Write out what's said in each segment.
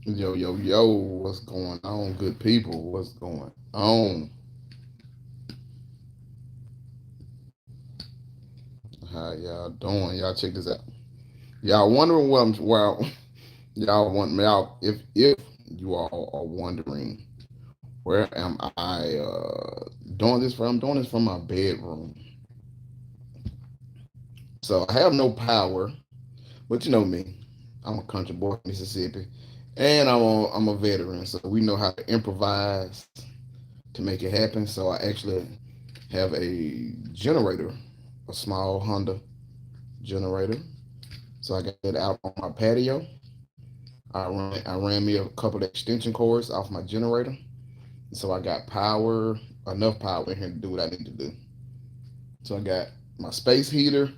Yo, yo, yo, what's going on, good people? What's going on? How y'all doing? Y'all check this out. Y'all wondering what I'm well, y'all want me out if you all are wondering where am I doing this from? I'm doing this from my bedroom. So I have no power, but you know me. I'm a country boy from Mississippi. And I'm a veteran, so we know how to improvise to make it happen. So I actually have a generator, a small Honda generator. So I got it out on my patio. I ran me a couple of extension cords off my generator. So I got power, enough power in here to do what I need to do. So I got my space heater.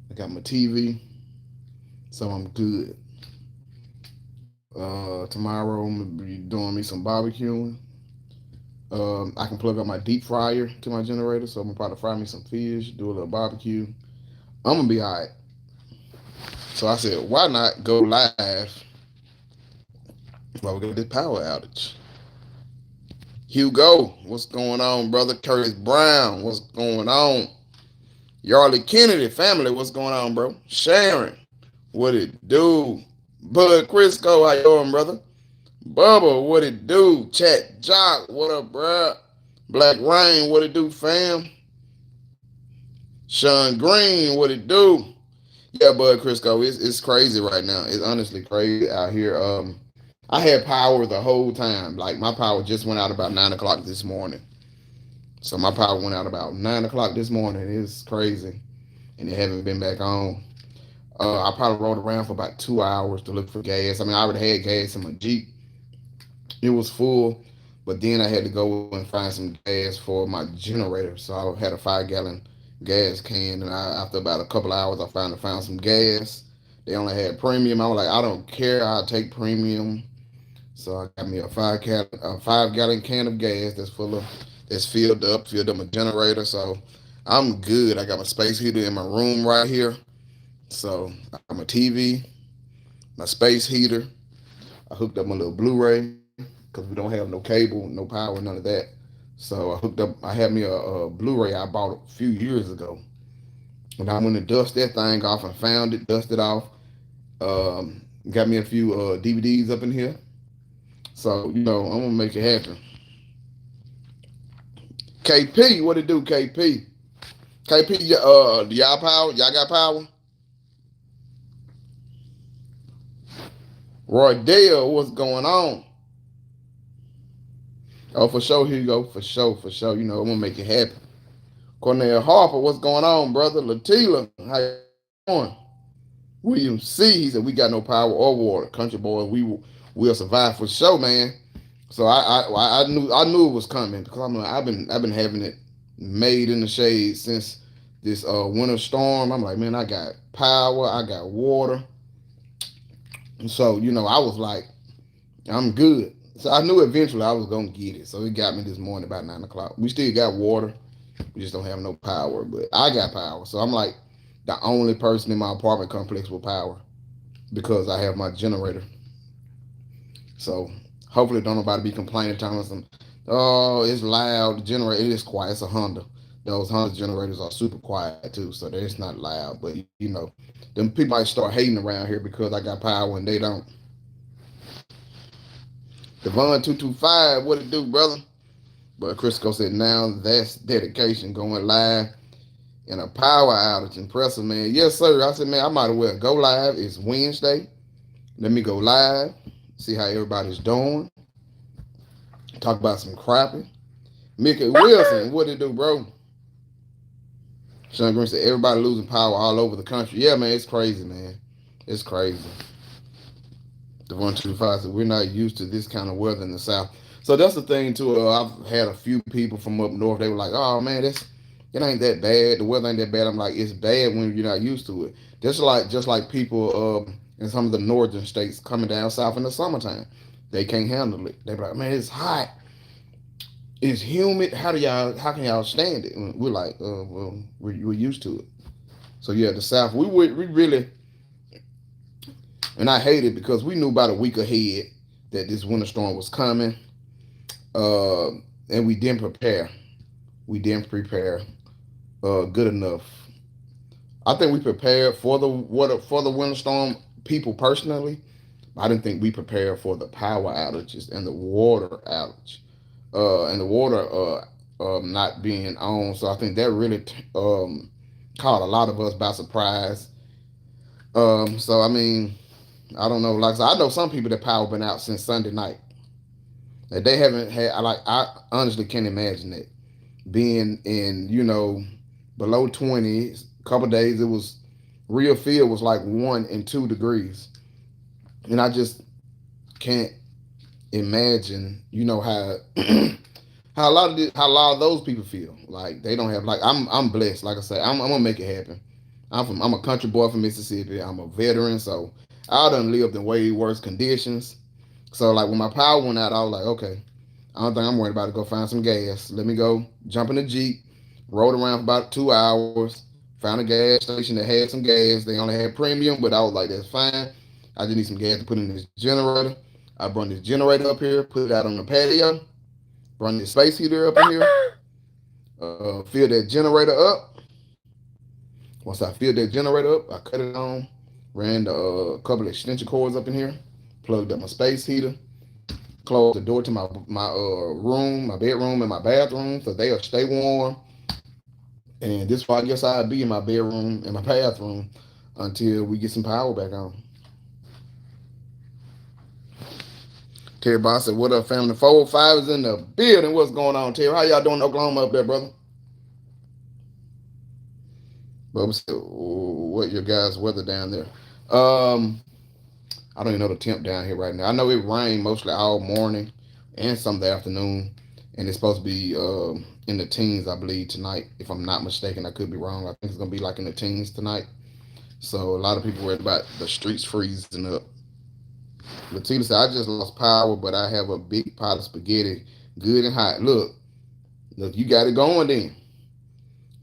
I got my TV. So I'm good. Tomorrow I'm gonna be doing me some barbecuing. I can plug up my deep fryer to my generator, so I'm gonna probably fry me some fish, do a little barbecue. I'm gonna be all right. So I said, why not go live while we got this power outage? Hugo, what's going on, brother? Curtis Brown, what's going on? Yarley Kennedy family, what's going on, bro? Sharon, what it do? Bud Crisco, how you doing, brother? Bubba, what it do? Chat Jock, what up, bro? Black Rain, what it do, fam? Sean Green, what it do? Yeah, Bud Crisco, it's crazy right now. It's honestly crazy out here. I had power the whole time. Like my power just went out about 9 o'clock this morning. So my power went out about 9 o'clock this morning. It's crazy, and it haven't been back on. I probably rode around for about 2 hours to look for gas. I mean, I already had gas in my Jeep. It was full, but then I had to go and find some gas for my generator. So I had a 5 gallon gas can, and after about a couple hours, I finally found some gas. They only had premium. I was like, I don't care. I'll take premium. So I got me a 5 gallon can of gas that's filled up my generator. So I'm good. I got my space heater in my room right here. So I got my TV, my space heater. I hooked up my little Blu-ray because we don't have no cable, no power, none of that. So I hooked up. I had me a Blu-ray I bought a few years ago, and I went to dust that thing off and found it, dusted off. Got me a few DVDs up in here. So I'm gonna make it happen. KP, what it do, KP? KP, do y'all power? Y'all got power? Roy Dale, what's going on? Oh, for sure, here you go. For sure, for sure. I'm gonna make it happen. Cornell Harper, what's going on, brother? Latila, how you doing? William C, he said we got no power or water. Country boy, will survive for sure, man. So I knew it was coming because I've been having it made in the shade since this winter storm. I'm like, man, I got power, I got water, and so I was like, I'm good. So I knew eventually I was gonna get it. So it got me this morning about 9 o'clock. We still got water, we just don't have no power, but I got power. So I'm like the only person in my apartment complex with power because I have my generator. So hopefully don't nobody be complaining, telling us, oh, it's loud. The generator, it is quiet. It's a Honda. Those Honda generators are super quiet too, so it's not loud. But them people might start hating around here because I got power and they don't. Devon 225, what it do, brother? But Crisco said now that's dedication going live in a power outage. Impressive, man. Yes, sir. I said, man, I might as well go live. It's Wednesday. Let me go live, see how everybody's doing. Talk about some crappie. Mickey Wilson, what it do, bro? Sean Green said everybody losing power all over the country. Yeah, man, it's crazy, man. It's crazy. The 125 said we're not used to this kind of weather in the South. So that's the thing too. I've had a few people from up north. They were like, "Oh man, it ain't that bad. The weather ain't that bad." I'm like, "It's bad when you're not used to it." Just like people in some of the northern states coming down south in the summertime, they can't handle it. They be like, "Man, it's hot. It's humid. How can y'all stand it?" And we're like, well, we're used to it. So yeah, the South, we really And I hate it because we knew about a week ahead that this winter storm was coming, uh, and we didn't prepare. We didn't prepare good enough. I think we prepared for the water for the winter storm. People personally, I didn't think we prepared for the power outages and the water outage, and the water not being on. So I think that really caught a lot of us by surprise. So I mean, I don't know. Like I said, I know some people that power been out since Sunday night. That they haven't had. I honestly can't imagine that being in below 20. A couple of days it was real feel was like 1 and 2 degrees, and I just can't imagine how how a lot of those people feel like they don't have like I'm blessed. Like I say, I'm gonna make it happen. I'm a country boy from Mississippi. I'm a veteran, so I done lived in way worse conditions. So like when my power went out, I was like, okay, I don't think I'm worried about to go find some gas. Let me go jump in the Jeep, rode around for about 2 hours, found a gas station that had some gas. They only had premium, but I was like, that's fine. I just need some gas to put in this generator. I brought this generator up here, put it out on the patio, run this space heater up in here, fill that generator up. Once I filled that generator up, I cut it on, ran the couple of extension cords up in here, plugged up my space heater, closed the door to my room, my bedroom, and my bathroom, so they'll stay warm. And this why I guess I'd be in my bedroom and my bathroom until we get some power back on. Terry Boss said, "What up, family? 405 is in the building. What's going on, Terry? How y'all doing in Oklahoma up there, brother?" Bubba said, "What your guys' weather down there?" I don't even know the temp down here right now. I know it rained mostly all morning and some of the afternoon, and it's supposed to be in the teens, I believe, tonight. If I'm not mistaken, I could be wrong. I think it's gonna be like in the teens tonight. So a lot of people worried about the streets freezing up. Latina said, "I just lost power, but I have a big pot of spaghetti, good and hot. Look, you got it going then.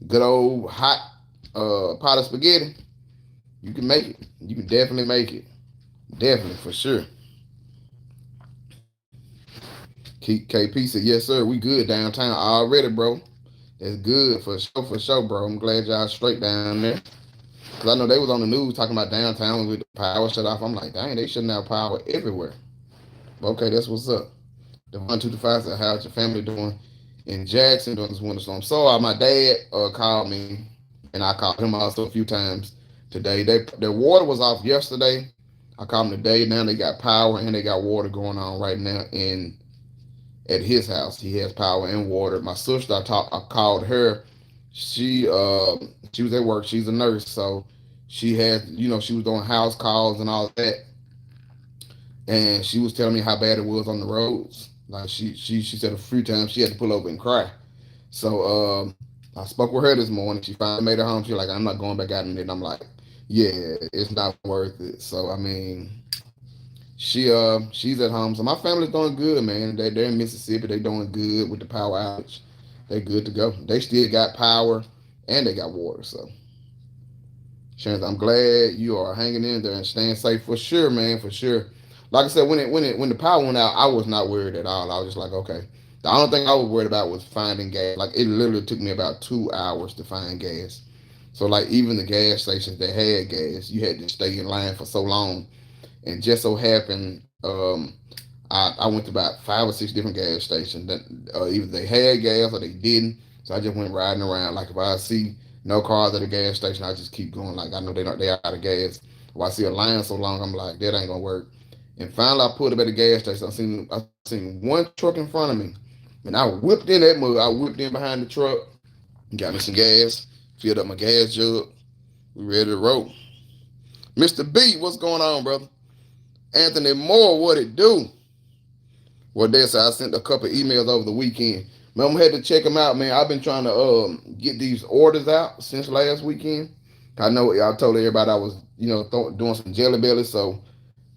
Good old hot pot of spaghetti. You can make it. You can definitely make it. Definitely for sure." KP said, "Yes, sir. We good downtown already, bro. That's good for sure, bro. I'm glad y'all straight down there. Cause I know they was on the news talking about downtown with the power shut off. I'm like, dang, they shouldn't have power everywhere. But okay, that's what's up. The 125 said, how's your family doing in Jackson during this winter storm?" So my dad called me, and I called him also a few times today. Their water was off yesterday. I called them today. Now they got power and they got water going on right now in at his house. He has power and water. My sister, I called her. She was at work. She's a nurse, so she had she was doing house calls and all that, and she was telling me how bad it was on the roads. Like she said a few times she had to pull over and cry. So I spoke with her this morning. She finally made it home. She's like, "I'm not going back out in it." And I'm like, "Yeah, it's not worth it." So I mean, she's at home. So my family's doing good, man. They're in Mississippi. They doing good with the power outage. They good to go. They still got power and they got water. So Sharon, I'm glad you are hanging in there and staying safe for sure, man, for sure. Like I said, when the power went out, I was not worried at all. I was just like, okay. The only thing I was worried about was finding gas. Like it literally took me about 2 hours to find gas. So like even the gas stations that had gas, you had to stay in line for so long. And just so happened, I went to about 5 or 6 different gas stations that either they had gas or they didn't. So I just went riding around. Like if I see no cars at a gas station, I just keep going. Like I know they out of gas. If I see a line so long, I'm like, that ain't gonna work. And finally, I pulled up at the gas station. I seen one truck in front of me, and I whipped in that mug. I whipped in behind the truck, got me some gas, filled up my gas jug. We ready to roll. Mr. B, what's going on, brother? Anthony Moore, what it do? Well, that's I sent a couple emails over the weekend. Man, I'm gonna have to check them out, man. I've been trying to get these orders out since last weekend. I know I told everybody I was, doing some jelly bellies, so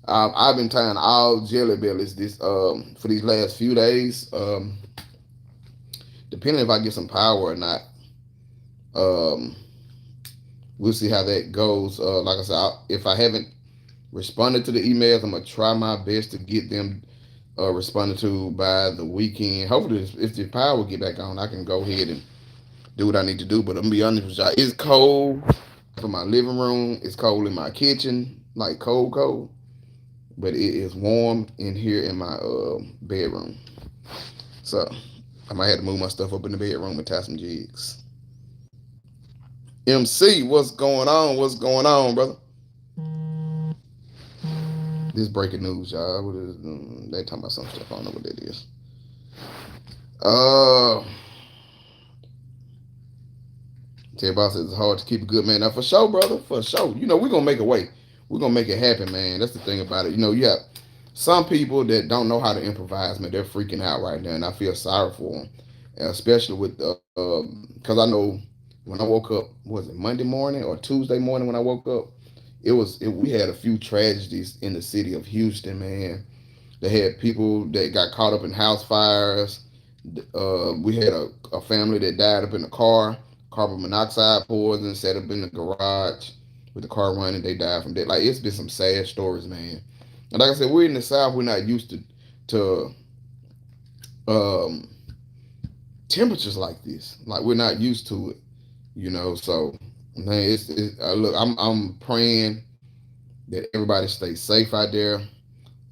I've been tying all jelly bellies this for these last few days. Depending if I get some power or not, um, we'll see how that goes. Like I said, if I haven't responded to the emails. I'm gonna try my best to get them responded to by the weekend. Hopefully, if the power will get back on, I can go ahead and do what I need to do. But I'm gonna be honest with y'all, it's cold for my living room. It's cold in my kitchen, like cold, cold. But it is warm in here in my bedroom. So I might have to move my stuff up in the bedroom and tie some jigs. MC, what's going on? What's going on, brother? This breaking news, y'all. What is, they talking about some stuff. I don't know what that is. Tell boss it's hard to keep a good man. Now for sure, brother. For sure. You know, we're gonna make a way. We're gonna make it happen, man. That's the thing about it. You know, you have some people that don't know how to improvise, man. They're freaking out right now, and I feel sorry for them, especially with because I know when I woke up, was it Monday morning or Tuesday morning when I woke up? We had a few tragedies in the city of Houston, man. They had people that got caught up in house fires. We had a family that died up in a car, carbon monoxide poison, set up in the garage with the car running. They died from that. Like it's been some sad stories, man. And like I said, we're in the South. We're not used to um, temperatures like this. Like we're not used to it, you know. So man, look. I'm praying that everybody stays safe out there.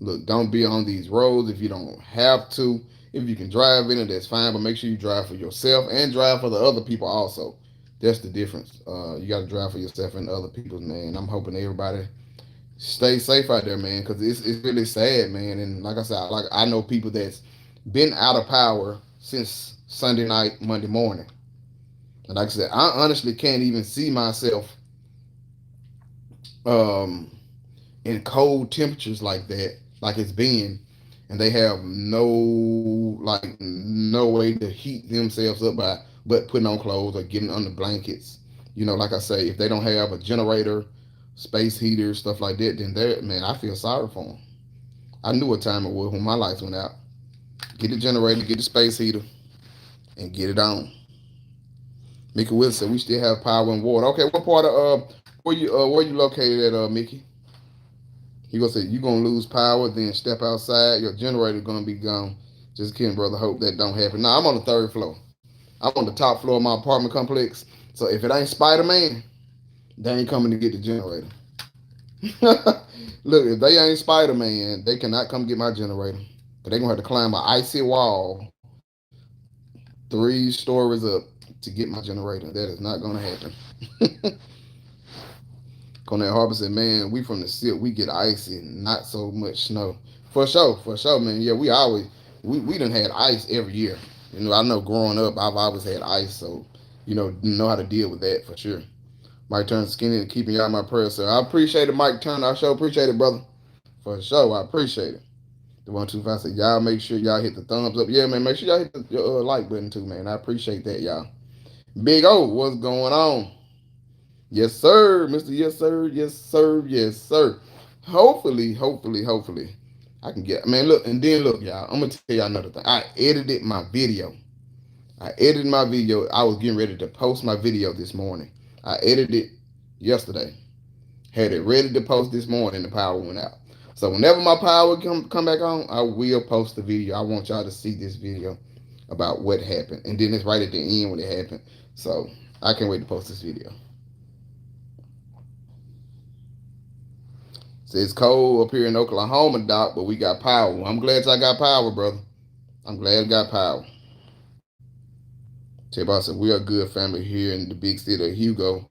Look, don't be on these roads if you don't have to. If you can drive in it, that's fine. But make sure you drive for yourself and drive for the other people also. That's the difference. You got to drive for yourself and other people, man. I'm hoping everybody stay safe out there, man, because it's really sad, man. And like I said, like I know people that's been out of power since Sunday night, Monday morning. And like I said, I honestly can't even see myself um, in cold temperatures like that, like it's been, and they have no way to heat themselves up by but putting on clothes or getting under blankets. You know, like I say, if they don't have a generator, space heater, stuff like that, then they man, I feel sorry for them. I knew what time it was when my lights went out. Get the generator, get the space heater, and get it on. Mickey Wilson said we still have power and water. Okay, what part of where you located at Mickey? He gonna say you gonna lose power, then step outside, your generator gonna be gone. Just kidding, brother. Hope that don't happen. Now I'm on the third floor. I'm on the top floor of my apartment complex. So if it ain't Spider Man, they ain't coming to get the generator. Look, if they ain't Spider Man, they cannot come get my generator. But they gonna have to climb an icy wall 3 stories up to get my generator. That is not gonna happen. Cornell Harbor said, man, we from the SIP, we get icy, not so much snow. For sure, man. Yeah, we done had ice every year. You know, I know growing up, I've always had ice, so, know how to deal with that for sure. Mike Turner skinny and keeping y'all in my prayers. So I appreciate it, Mike Turner. I sure appreciate it, brother. For sure, I appreciate it. The 125 said, y'all make sure y'all hit the thumbs up. Yeah, man, make sure y'all hit the like button too, man. I appreciate that, y'all. Big O, what's going on? Yes, sir, Mr. Yes, sir, yes, sir, yes, sir. Hopefully, I can get. Man, look, and then look, y'all. I'm gonna tell y'all another thing. I edited my video. I was getting ready to post my video this morning. I edited it yesterday. Had it ready to post this morning. The power went out. So whenever my power come back on, I will post the video. I want y'all to see this video about what happened, and then it's right at the end when it happened. So I can't wait to post this video. So it's cold up here in Oklahoma, Doc, but we got power. Well, I'm glad y'all got power, brother. I'm glad I got power. Tell said we are a good family here in the big city of Hugo.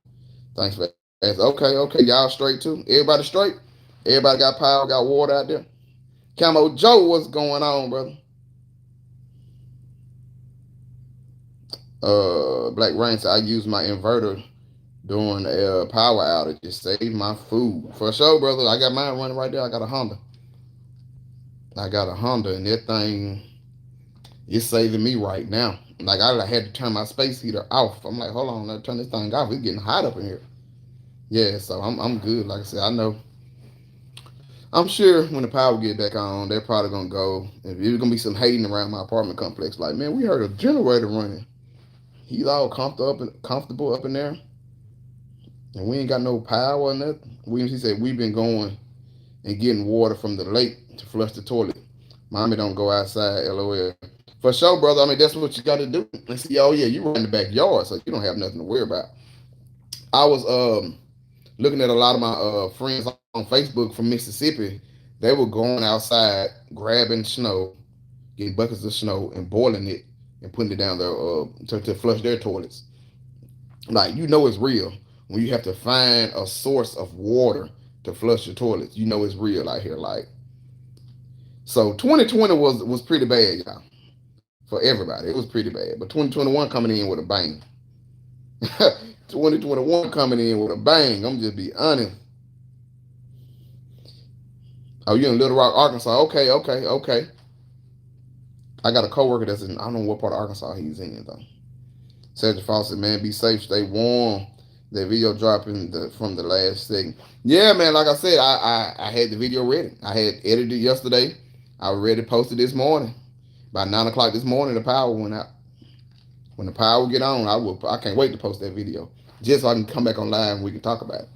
Thanks for asking. Okay, y'all straight too. Everybody straight. Everybody got power, got water out there. Camo Joe, what's going on, brother? Black Rain said I use my inverter during a power outage. It saved my food. For sure, brother. I got mine running right there. I got a Honda, and that thing is saving me right now. Like I had to turn my space heater off. I'm like, hold on, I turn this thing off. It's getting hot up in here. Yeah, so I'm good. Like I said, I know. I'm sure when the power get back on, they're probably gonna go. There's gonna be some hating around my apartment complex. Like, man, we heard a generator running. He's all comfortable up in there, and we ain't got no power or nothing. He said we've been going and getting water from the lake to flush the toilet. Mommy don't go outside, lol. For sure, brother. I mean, that's what you got to do. And see, oh yeah, you run in the backyard, so you don't have nothing to worry about. I was looking at a lot of my friends on Facebook from Mississippi. They were going outside, grabbing snow, getting buckets of snow, and boiling it and putting it down there to flush their toilets. Like, you know it's real when you have to find a source of water to flush your toilets. You know it's real out here. Like, so 2020 was pretty bad, y'all, for everybody. It was pretty bad. But 2021 coming in with a bang. 2021 coming in with a bang. I'm just be honest. Oh, you in Little Rock, Arkansas? Okay, okay, okay. I got a coworker that's in. I don't know what part of Arkansas he's in though. Cedric Fawcett, man, be safe, stay warm. That video dropping from the last segment. Yeah, man. Like I said, I had the video ready. I had edited yesterday. I ready to post it this morning. By 9 o'clock this morning, the power went out. When the power get on, I can't wait to post that video just so I can come back on live and we can talk about it.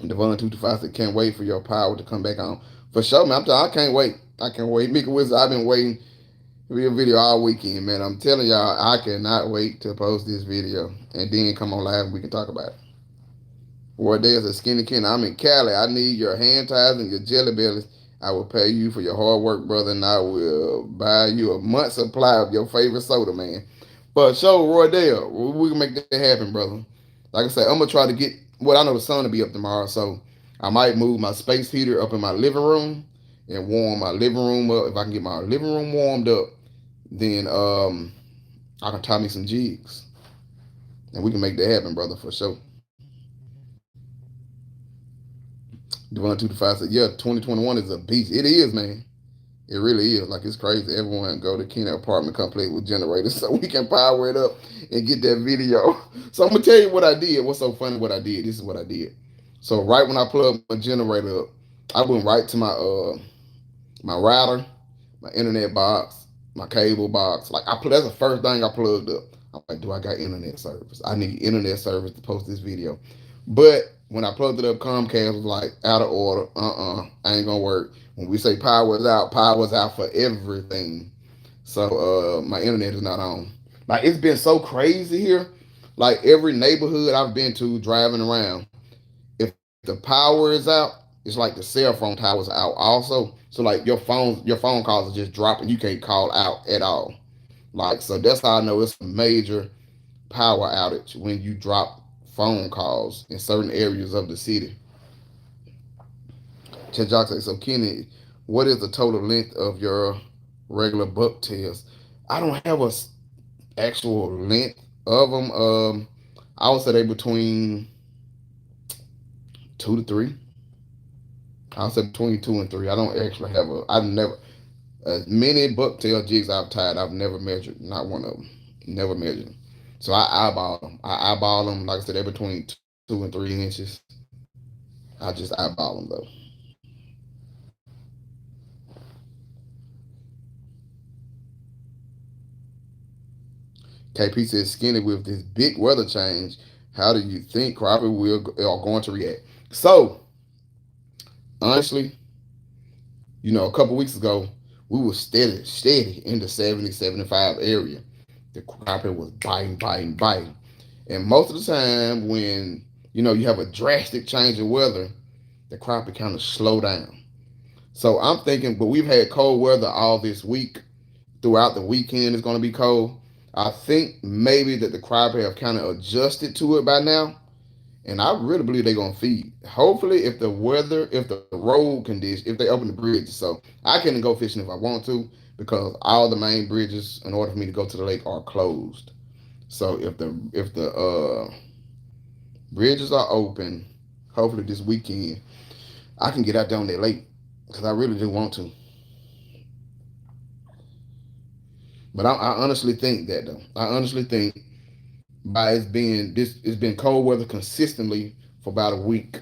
Devon 225 said, can't wait for your power to come back on. For sure, man. I can't wait. I can't wait. Mika Wizard, I've been waiting for your video all weekend, man. I'm telling y'all, I cannot wait to post this video and then come on live and we can talk about it. Boy, there's a skinny kin. I'm in Cali. I need your hand ties and your jelly bellies. I will pay you for your hard work, brother, and I will buy you a month's supply of your favorite soda, man. But show Roy Dale, we can make that happen, brother. Like I said, I'm gonna try to get. Well, I know the sun will be up tomorrow, so I might move my space heater up in my living room and warm my living room up. If I can get my living room warmed up, then I can tie me some jigs, and we can make that happen, brother, for sure. Devon 225 said, yeah, 2021 is a beast. It is, man. It really is. Like, it's crazy. Everyone go to Kena apartment complex with generators so we can power it up and get that video. So I'm going to tell you what I did. What's so funny what I did. This is what I did. So right when I plugged my generator up, I went right to my router, my internet box, my cable box. Like, that's the first thing I plugged up. I'm like, do I got internet service? I need internet service to post this video. But when I plugged it up, Comcast was like, out of order. I ain't gonna work. When we say power's out for everything. So my internet is not on. Like, it's been so crazy here. Like, every neighborhood I've been to driving around, if the power is out, it's like the cell phone tower's out also. So like your phone calls are just dropping. You can't call out at all. Like, so that's how I know it's a major power outage when you drop phone calls in certain areas of the city. Chet Jock says, so Kenny, what is the total length of your regular bucktails? I don't have a actual length of them. I would say they between 2 to 3. I would say between 2 and 3. I don't actually have I've never, as many bucktail jigs I've tied, I've never measured, not one of them. Never measured them. So I eyeball them. I eyeball them, like I said, they're between 2 and 3 inches. I just eyeball them though. KP says, Skinny, with this big weather change, how do you think Crappie are going to react? So, honestly, a couple weeks ago, we were steady in the 70, 75 area. The crappie was biting. And most of the time when, you have a drastic change in weather, the crappie kind of slow down. So I'm thinking, but we've had cold weather all this week. Throughout the weekend, it's going to be cold. I think maybe that the crappie have kind of adjusted to it by now. And I really believe they're going to feed. Hopefully, if the road condition, if they open the bridge. So I can go fishing if I want to, because all the main bridges, in order for me to go to the lake, are closed. So if the bridges are open, hopefully this weekend, I can get out there on that lake, because I really do want to. But I honestly think that, though. I honestly think by it's been cold weather consistently for about a week,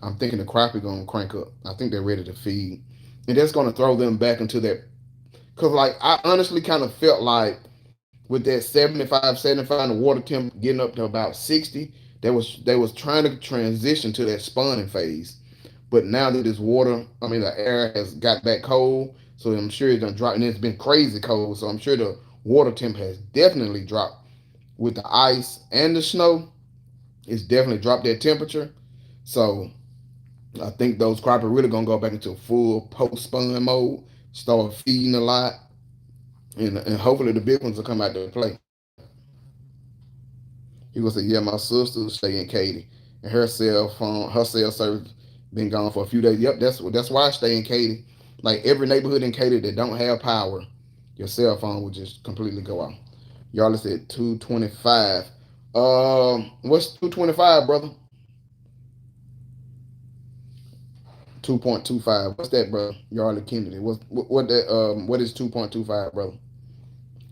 I'm thinking the crappie going to crank up. I think they're ready to feed. And that's going to throw them back into that. Because, like, I honestly kind of felt like with that 75, the water temp getting up to about 60, they was trying to transition to that spawning phase. But now that this water, I mean the air has got back cold, so I'm sure it's done dropped, and it's been crazy cold. So I'm sure the water temp has definitely dropped with the ice and the snow. It's definitely dropped that temperature. So I think those crop are really gonna go back into full post spawn mode, start feeding a lot, and hopefully the big ones will come out to play. He gonna say, yeah, my sister stay in Katy, and her cell service been gone for a few days. Yep, that's why I stay in Katy. Like every neighborhood in Katy that don't have power, your cell phone will just completely go out. Y'all said 225. What's 225, brother? 2.25. What's that, brother? Y'all Kennedy. What is 2.25, brother?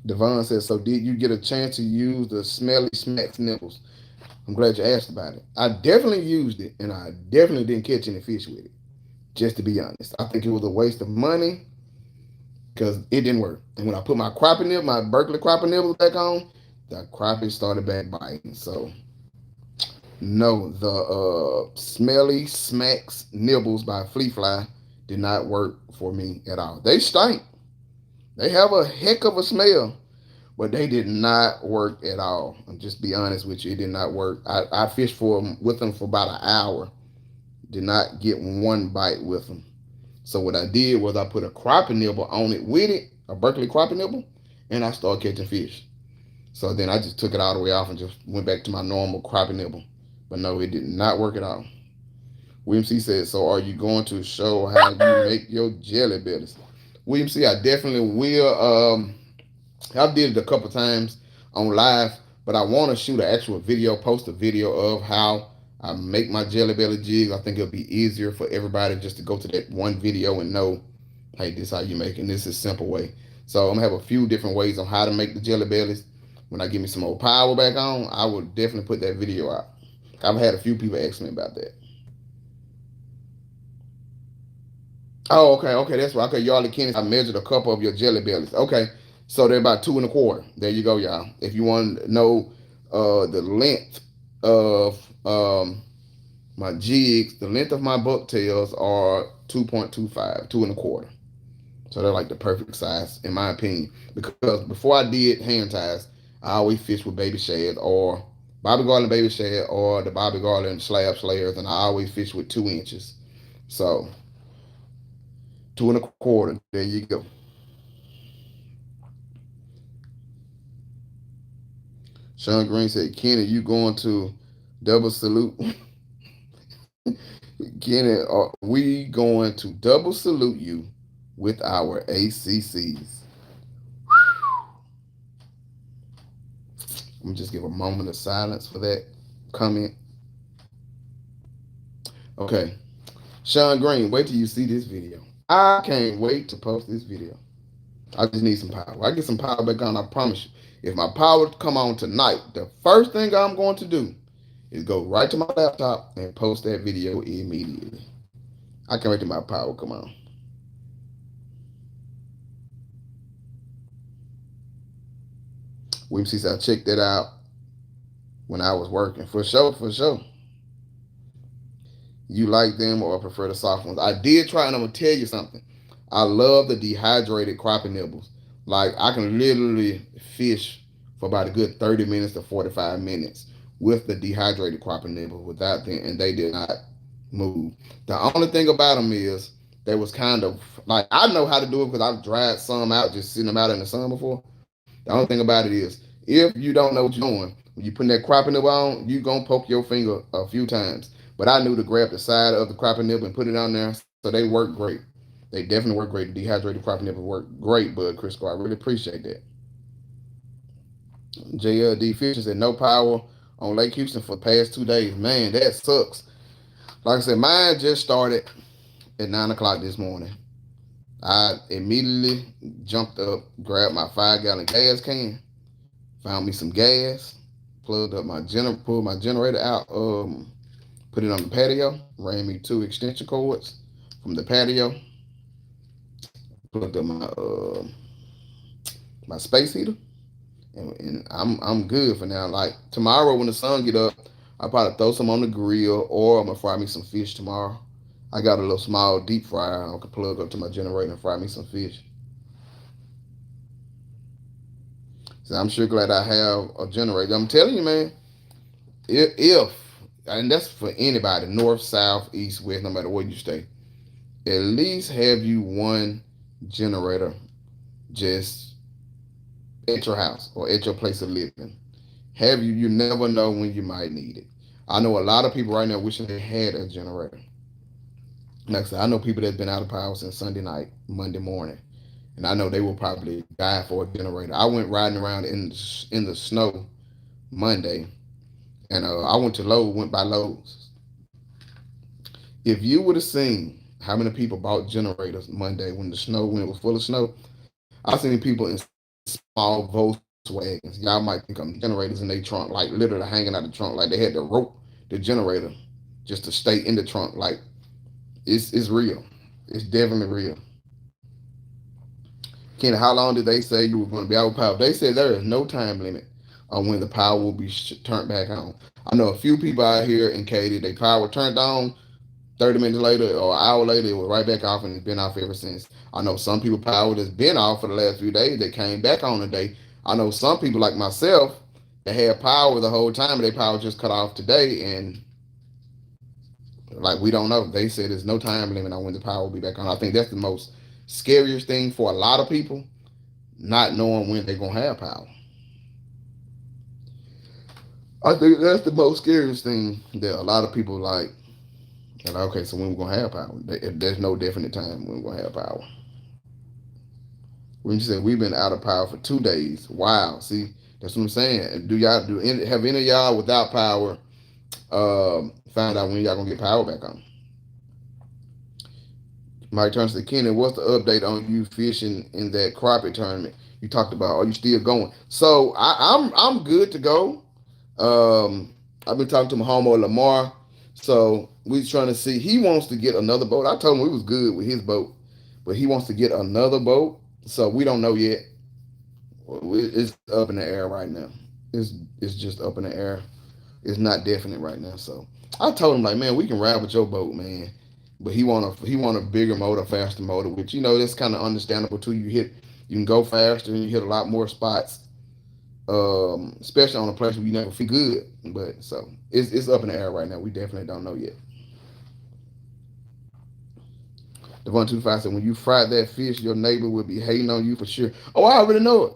Devon says, so did you get a chance to use the smelly smacks nipples? I'm glad you asked about it. I definitely used it, and I definitely didn't catch any fish with it. Just to be honest, I think it was a waste of money because it didn't work. And when I put my Berkeley crappie nibbles back on, the crappie started back biting. So no, the smelly smacks nibbles by Flea Fly did not work for me at all. They stink. They have a heck of a smell, but they did not work at all. And just be honest with you, it did not work. I fished with them for about an hour. Did not get one bite with them. So what I did was I put a crappie nibble on it with it, a Berkeley crappie nibble, and I started catching fish. So then I just took it all the way off and just went back to my normal crappie nibble. But no, it did not work at all. William C said, so are you going to show how you make your jelly bellies? William C, I definitely will. I've did it a couple times on live, but I want to shoot an actual video, post a video of how I make my jelly belly jigs. I think it'll be easier for everybody just to go to that one video and know, hey, this is how you make it. And this is a simple way. So I'm gonna have a few different ways on how to make the jelly bellies. When I get me some more power back on, I will definitely put that video out. I've had a few people ask me about that. Oh, okay, that's right. Okay, y'all, Kenny, I measured a couple of your jelly bellies. Okay, so they're about 2 1/4. There you go, y'all. If you want to know the length of my jigs, the length of my bucktails are 2.25, 2 1/4. So they're like the perfect size, in my opinion. Because before I did hand ties, I always fished with baby shad or Bobby Garland baby shad or the Bobby Garland slab slayers, and I always fish with 2 inches. So 2 1/4. There you go. Sean Green said, Kenny, you going to double salute? Kenny, are we going to double salute you with our ACCs? Let me just give a moment of silence for that comment. Okay. Sean Green, wait till you see this video. I can't wait to post this video. I just need some power. I get some power back on, I promise you. If my power come on tonight, the first thing I'm going to do is go right to my laptop and post that video immediately. I can't wait till my power come on. William C said, I checked that out when I was working. For sure, for sure. You like them or prefer the soft ones? I did try, and I'm going to tell you something. I love the dehydrated crappie nibbles. Like, I can literally fish for about a good 30 minutes to 45 minutes with the dehydrated crappie nibbles without them, and they did not move. The only thing about them is they was kind of, like, I know how to do it because I've dried some out, just sitting them out in the sun before. The only thing about it is, if you don't know what you're doing, when you put that crappie nibble on, you're going to poke your finger a few times. But I knew to grab the side of the crappie nibble and put it on there, so they work great. They definitely work great. The dehydrated crappie nibble work great, Bud Crisco. I really appreciate that. JLD Fisher said no power on Lake Houston for the past 2 days. Man, that sucks. Like I said, mine just started at 9 o'clock this morning. I immediately jumped up, grabbed my 5-gallon gas can, found me some gas, pulled my generator out, put it on the patio, ran me 2 extension cords from the patio, plugged up my space heater, and I'm good for now. Like tomorrow when the sun get up, I'll probably throw some on the grill, or I'm gonna fry me some fish tomorrow. I got a little small deep fryer I can plug up to my generator and fry me some fish. So I'm sure glad I have a generator. I'm telling you, man, if and that's for anybody, north, south, east, west, no matter where you stay, at least have you one generator just at your house or at your place of living. Have you? You never know when you might need it. I know a lot of people right now wishing they had a generator. Like I said, I know people that's been out of power since Sunday night, Monday morning, and I know they will probably die for a generator. I went riding around in the snow Monday, and I went to Lowe's, went by Lowe's. If you would have seen how many people bought generators Monday when the snow when it was full of snow, I seen people in small Volkswagens. Y'all might think I'm generators in their trunk, like literally hanging out the trunk, like they had to rope the generator just to stay in the trunk. Like it's real. It's definitely real. Kenny, how long did they say you were going to be out of power? They said there is no time limit on when the power will be turned back on. I know a few people out here in Katy, they power turned on, 30 minutes later or an hour later, it was right back off and it's been off ever since. I know some people power that's been off for the last few days that came back on today. I know some people like myself that had power the whole time and their power just cut off today and like we don't know. They said there's no time limit on when the power will be back on. I think that's the most scariest thing for a lot of people, not knowing when they're gonna have power. I think that's the most scariest thing that a lot of people like, okay, so when we're gonna have power? There's no definite time when we're gonna have power. When you say we've been out of power for 2 days, wow. See, that's what I'm saying. Have any of y'all without power found out when y'all gonna get power back on? Mike turns to Kenny. What's the update on you fishing in that crappie tournament you talked about? Are you still going? So I'm good to go. I've been talking to my homeboy Lamar. So we trying to see. He wants to get another boat. I told him we was good with his boat, but he wants to get another boat. So we don't know yet. It's up in the air right now. It's just up in the air. It's not definite right now. So I told him like, man, we can ride with your boat, man. But he want a bigger motor, faster motor, which that's kind of understandable too. You can go faster and you hit a lot more spots, especially on a place where you never feel good. But so it's up in the air right now. We definitely don't know yet. The 125 said when you fry that fish, your neighbor will be hating on you for sure. Oh, I already know it.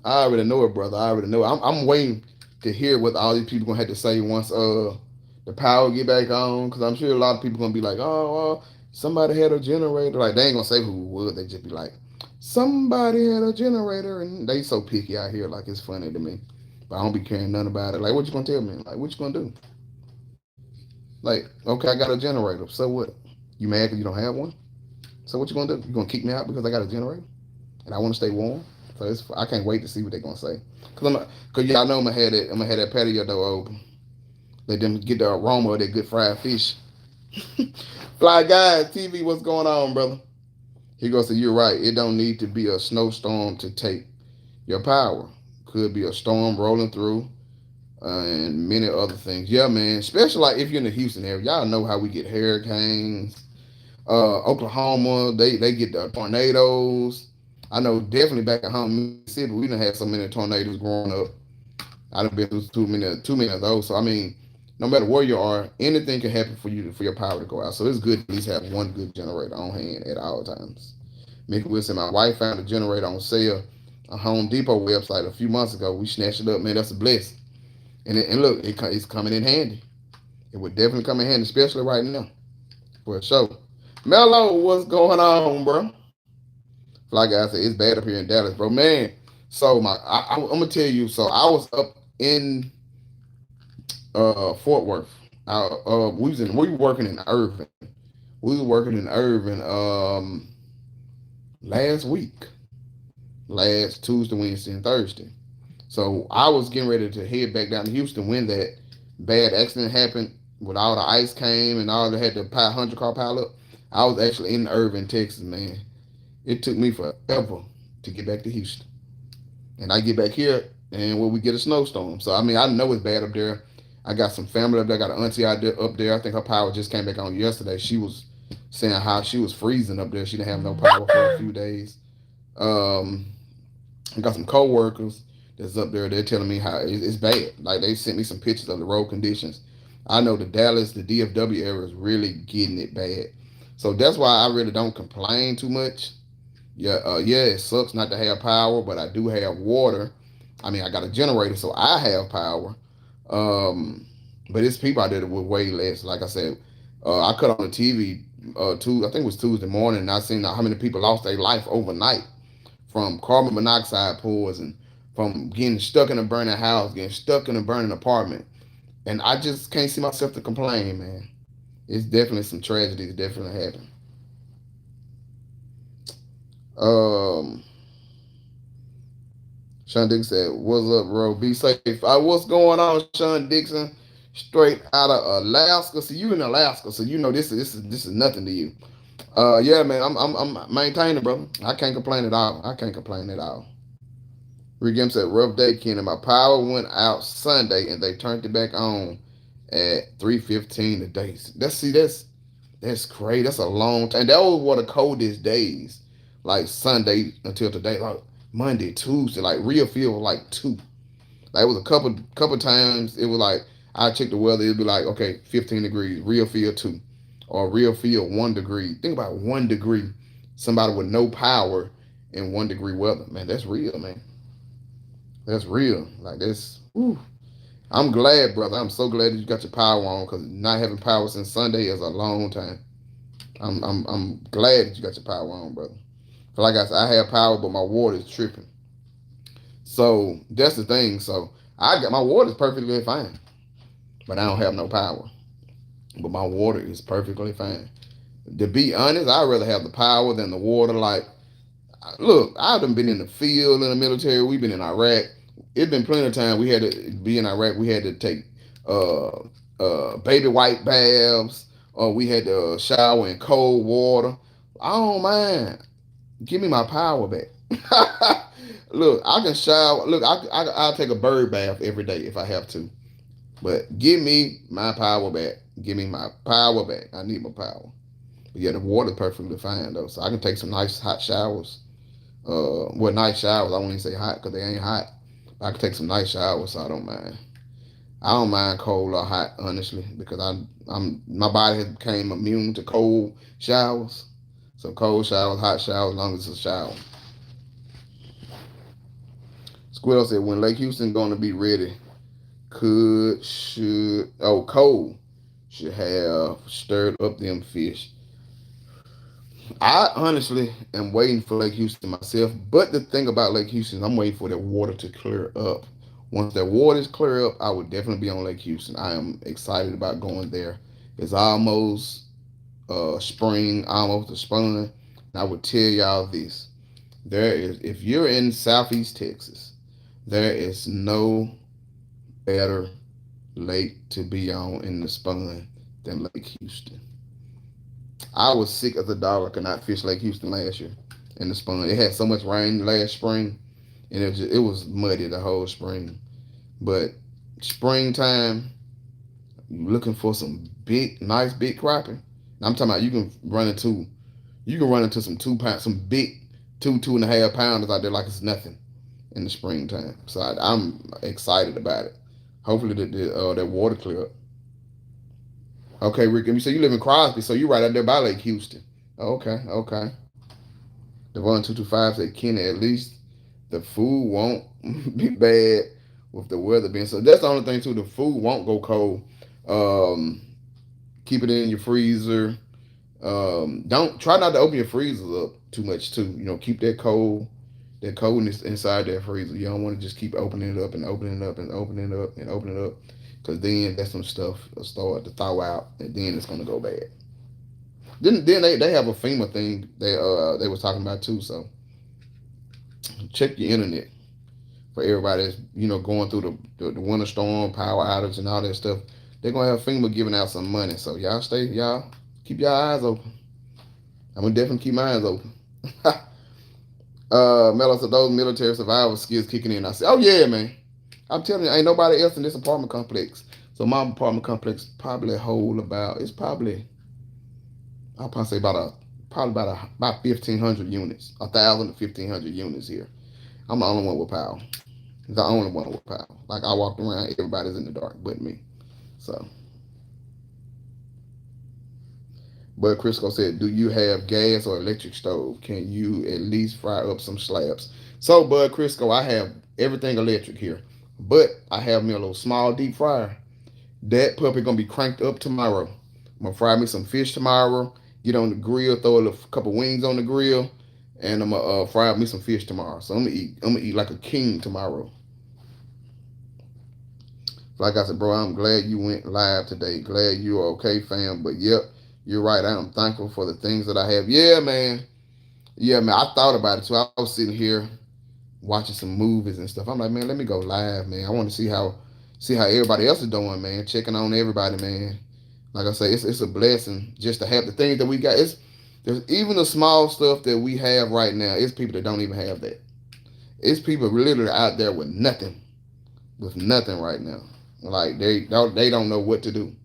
I already know it, brother. I already know it. I'm waiting to hear what all these people gonna have to say once the power get back on, because I'm sure a lot of people gonna be like, oh, somebody had a generator. Like they ain't gonna say who it was. They just be like, somebody had a generator, and they so picky out here. Like it's funny to me, but I don't be caring nothing about it. Like what you gonna tell me? Like what you gonna do? Like okay, I got a generator. So what? You mad because you don't have one? So what you gonna do? You gonna kick me out because I got a generator and I want to stay warm? So I can't wait to see what they're gonna say. Cause y'all know I'm gonna have that patio door open. Let them get the aroma of that good fried fish. Fly guys, TV, what's going on, brother? He goes, so you're right. It don't need to be a snowstorm to take your power. Could be a storm rolling through and many other things. Yeah, man. Especially like if you're in the Houston area, y'all know how we get hurricanes. Oklahoma, they get the tornadoes. I know definitely back at home, Mississippi, we done had so many tornadoes growing up. I done been through too many of those. So I mean, no matter where you are, anything can happen for your power to go out. So it's good to at least have one good generator on hand at all times. Mickey Wilson, my wife found a generator on sale on Home Depot website a few months ago. We snatched it up, man. That's a blessing. And look, it's coming in handy. It would definitely come in handy, especially right now, for sure. Mello, what's going on, bro? Like I said, it's bad up here in Dallas, bro. Man, so I'm gonna tell you. So I was up in Fort Worth. We were working in Irving. We were working in Irving last week, last Tuesday, Wednesday, and Thursday. So I was getting ready to head back down to Houston when that bad accident happened. With all the ice came and all that had the 100-car pile up. I was actually in Irving, Texas, man. It took me forever to get back to Houston. And I get back here and we get a snowstorm. So I mean I know it's bad up there. I got some family up there. I got an auntie out there up there. I think her power just came back on yesterday. She was saying how she was freezing up there. She didn't have no power for a few days. Um, I got some coworkers that's up there. They're telling me how it's bad. Like they sent me some pictures of the road conditions. I know the Dallas, the DFW area is really getting it bad. So that's why I really don't complain too much. Yeah, it sucks not to have power, but I do have water. I mean, I got a generator, so I have power. Um, but it's people out there that were way less. Like I said, I cut on the TV. I think it was Tuesday morning, and I seen how many people lost their life overnight from carbon monoxide pools and from getting stuck in a burning house, getting stuck in a burning apartment. And I just can't see myself to complain, man. It's definitely some tragedies definitely happen. Um, Sean Dixon said, "What's up, bro? Be safe." What's going on, Sean Dixon? Straight out of Alaska. So you in Alaska, so you know this is nothing to you. Yeah, man. I'm maintaining, brother. I can't complain at all. I can't complain at all. Rick M said, "Rough day, Kenny. My power went out Sunday, and they turned it back on at 3:15 today. That's crazy. That's a long time. That was one of the coldest days, like Sunday until today, like Monday, Tuesday, like real feel like two. Like it was a couple times. It was like I check the weather. It'd be like okay, 15 degrees. Real feel two, or real feel 1 degree. Think about 1 degree. Somebody with no power in 1 degree weather. Man, that's real, man. That's real. Like that's. Whew. I'm glad, brother. I'm so glad that you got your power on because not having power since Sunday is a long time. I'm glad that you got your power on, brother. Like I said, I have power, but my water is tripping. So that's the thing. So I got my water is perfectly fine, but I don't have no power. But my water is perfectly fine. To be honest, I'd rather have the power than the water. Like, look, I've been in the field in the military. We've been in Iraq. It's been plenty of time we had to be in Iraq. We had to take baby white baths, or we had to shower in cold water. I don't mind. Give me my power back. Look, I can shower. Look, I'll take a bird bath every day if I have to. But give me my power back. Give me my power back. I need my power. But yeah, the water's perfectly fine though, so I can take some nice hot showers. Well, nice showers. I won't even say hot because they ain't hot. But I can take some nice showers, so I don't mind. I don't mind cold or hot, honestly, because I'm my body has became immune to cold showers. So cold showers, hot showers, as long as it's a shower. Squirrel said, when Lake Houston going to be ready? Cole should have stirred up them fish. I honestly am waiting for Lake Houston myself. But the thing about Lake Houston, I'm waiting for that water to clear up. Once that water is clear up, I would definitely be on Lake Houston. I am excited about going there. It's almost spring, almost the spring. And I would tell y'all this. There is, if you're in Southeast Texas, there is no better lake to be on in the spring than Lake Houston. I was sick as a dog. I could not fish Lake Houston last year in the spring. It had so much rain last spring, and it was muddy the whole spring. But springtime, you looking for some big, nice big crappie. I'm talking about you can run into some 2 pound, some big 2.5 pounders out there like it's nothing in the springtime. So I'm excited about it. Hopefully that water clear up. Okay, Rick, you say you live in Crosby, so you right out there by Lake Houston. Okay. Devon 225 said, Kenny, at least the food won't be bad with the weather being so. That's the only thing too. The food won't go cold. Um, Keep it in your freezer. Don't try not to open your freezers up too much too. Keep that coldness inside that freezer. You don't want to just keep opening it up and opening it up and opening it up and opening it up, because then that's some stuff will start to thaw out, and then it's gonna go bad. Then they have a FEMA thing they was talking about too. So check your internet for everybody that's going through the winter storm, power outage, and all that stuff. They're gonna have FEMA giving out some money. So y'all keep your eyes open. I'm gonna definitely keep my eyes open. Mello said those military survival skills kicking in. I said, oh yeah, man. I'm telling you, ain't nobody else in this apartment complex. So my apartment complex probably hold about, it's probably I'll probably say about 1,500 units, 1,000 to 1,500 units here. I'm the only one with power. The only one with power. Like I walked around, everybody's in the dark but me. So, but Crisco said, "Do you have gas or electric stove? Can you at least fry up some slabs?" So, Bud Crisco, I have everything electric here, but I have me a little small deep fryer. That puppy gonna be cranked up tomorrow. I'm gonna fry me some fish tomorrow. Get on the grill, throw a couple wings on the grill, and I'm gonna fry up me some fish tomorrow. So I'm gonna eat. I'm gonna eat like a king tomorrow. Like I said, bro, I'm glad you went live today. Glad you're okay, fam. But yep, you're right. I am thankful for the things that I have. Yeah, man. Yeah, man. I thought about it too. I was sitting here watching some movies and stuff. I'm like, man, let me go live, man. I want to see how everybody else is doing, man. Checking on everybody, man. Like I say, it's a blessing just to have the things that we got. There's even the small stuff that we have right now. It's people that don't even have that. It's people literally out there with nothing right now. Like they don't know what to do.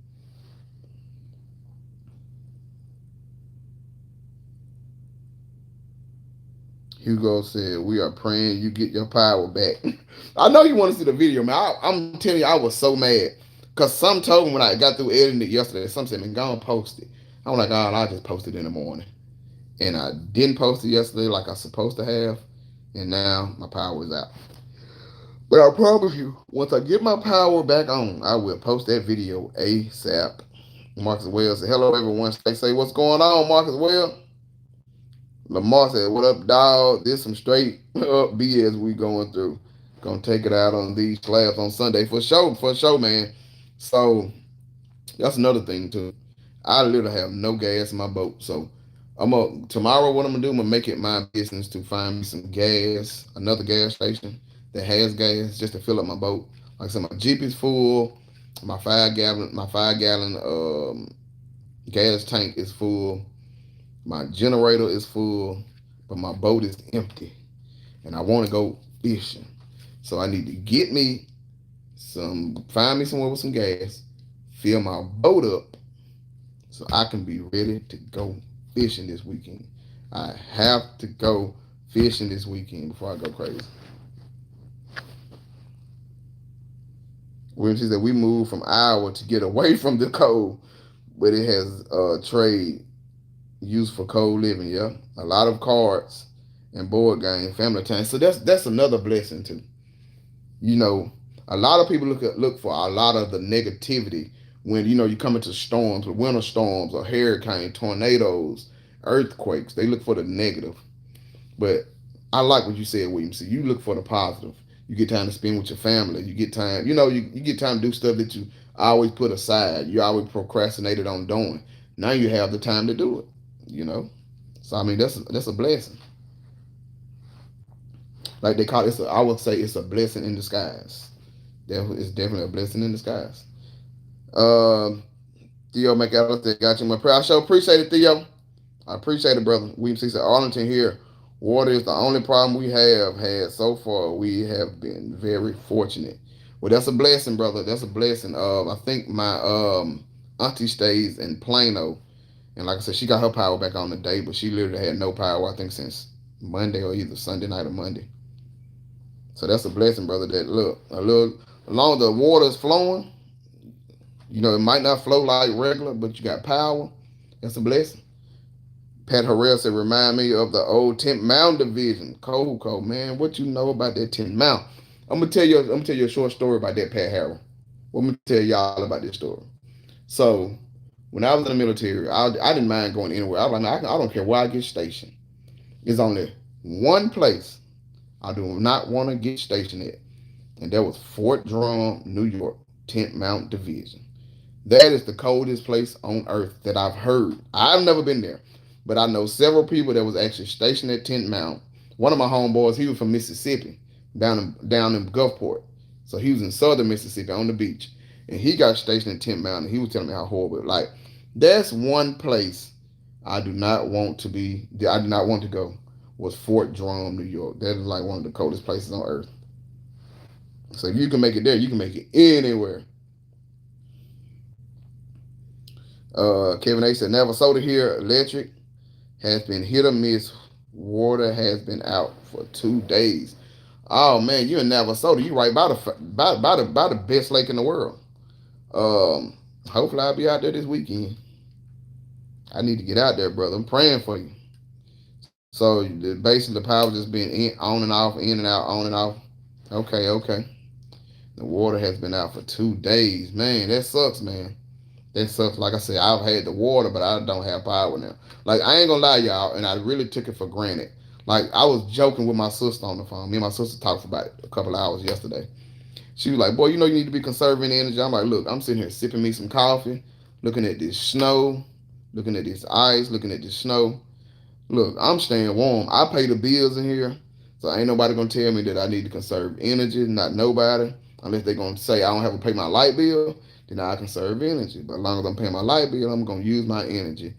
Hugo said, "We are praying you get your power back." I know you want to see the video, man. I'm telling you, I was so mad because some told me when I got through editing it yesterday. Some said, "Man, go and post it." I'm like, "Oh, I'll just post it in the morning." And I didn't post it yesterday like I was supposed to have, and now my power is out. But I promise you, once I get my power back on, I will post that video ASAP. Marcus Wells said, "Hello, everyone." They say, "What's going on, Marcus Wells?" Lamar said, "What up, dog? This some straight up BS we going through. Gonna take it out on these slabs on Sunday for sure, man." So that's another thing too. I literally have no gas in my boat, so tomorrow. What I'm gonna do? I'm gonna make it my business to find me some gas, another gas station that has gas, just to fill up my boat. Like I said, my Jeep is full. My 5 gallon gas tank is full. My generator is full, but my boat is empty, and I want to go fishing. So I need to find me somewhere with some gas, fill my boat up, so I can be ready to go fishing this weekend. I have to go fishing this weekend before I go crazy. When she said we moved from Iowa to get away from the cold, but it has trade used for cold living. Yeah, a lot of cards and board game, family time. So that's another blessing too. You know, a lot of people look for a lot of the negativity when you come into storms, or winter storms, or hurricane, tornadoes, earthquakes. They look for the negative. But I like what you said, William. See, you look for the positive. You get time to spend with your family. You get time, you get time to do stuff that you always put aside. You always procrastinated on doing. Now you have the time to do it. You know, so I mean that's a blessing. Like they call it, I would say it's a blessing in disguise. It's definitely a blessing in disguise. Um, Theo McAllister said, "Got you my prayer." I sure appreciate it, Theo. I appreciate it, brother. William C said, "Arlington here. Water is the only problem we have had so far. We have been very fortunate." Well, that's a blessing, brother. That's a blessing. I think my auntie stays in Plano, and like I said, she got her power back on today, but she literally had no power, I think, since Monday or either Sunday night or Monday. So that's a blessing, brother. That look, a little along the water is flowing. It might not flow like regular, but you got power. That's a blessing. Pat Harrell said, "Remind me of the old 10th Mound division." Cold, man. What you know about that 10th Mound? I'm gonna tell you a short story about that, Pat Harrell. Well, I'm gonna tell y'all about this story. So, when I was in the military, I didn't mind going anywhere. I was like, I don't care where I get stationed. It's only one place I do not want to get stationed at, and that was Fort Drum, New York, 10th Mount Division. That is the coldest place on earth that I've heard. I've never been there, but I know several people that was actually stationed at 10th Mount. One of my homeboys, he was from Mississippi, down in Gulfport. So he was in southern Mississippi on the beach, and he got stationed at 10th Mount, and he was telling me how horrible. Like, that's one place I do not want to be. I do not want to go. Was Fort Drum, New York. That is like one of the coldest places on earth. So if you can make it there, you can make it anywhere. Kevin A said, never soda here. Electric has been hit or miss. Water has been out for 2 days. Oh man, you in Navasota. You right by the best lake in the world. Hopefully I'll be out there this weekend. I need to get out there, brother. I'm praying for you. So basically the power just being on and off, in and out, on and off. Okay, okay. The water has been out for 2 days. Man, that sucks, man. That sucks. Like I said, I've had the water, but I don't have power now. Like, I ain't gonna lie, y'all, and I really took it for granted. Like, I was joking with my sister on the phone. Me and my sister talked about it a couple of hours yesterday. She was like, boy, you know you need to be conserving energy. I'm like, look, I'm sitting here sipping me some coffee, looking at this snow, looking at this ice, looking at this snow. Look, I'm staying warm. I pay the bills in here, so ain't nobody gonna tell me that I need to conserve energy. Not nobody, unless they gonna say I don't have to pay my light bill. Then I conserve energy. But as long as I'm paying my light bill, I'm gonna use my energy.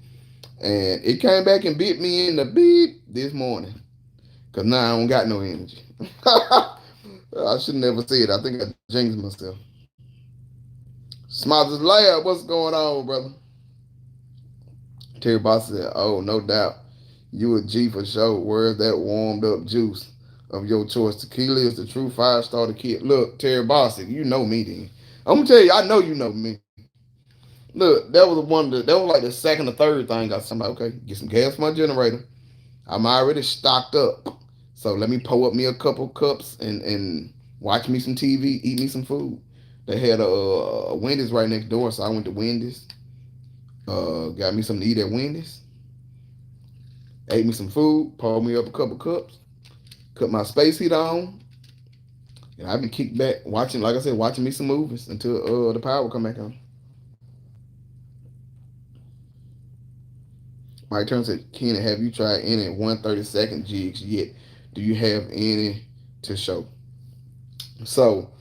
And it came back and bit me in the beep this morning, cause now I don't got no energy. I should never say it. I think I jinxed myself. Smothers Lab, what's going on, brother? Terry Boss said, oh, no doubt. You a G for sure. Where's that warmed up juice of your choice? Tequila is the true five-star kid. Look, Terry Bossick, you know me then. I'm gonna tell you, I know you know me. Look, that was like the second or third thing I said, okay, get some gas for my generator. I'm already stocked up. So let me pour up me a couple cups and watch me some TV, eat me some food. They had a Wendy's right next door, so I went to Wendy's. Got me something to eat at Wendy's. Ate me some food, poured me up a couple cups, cut my space heat on, and I've been kicked back watching, like I said, watching me some movies until the power come back on. Mike Turner said, Kenny, have you tried any 132nd jigs yet? Do you have any to show? So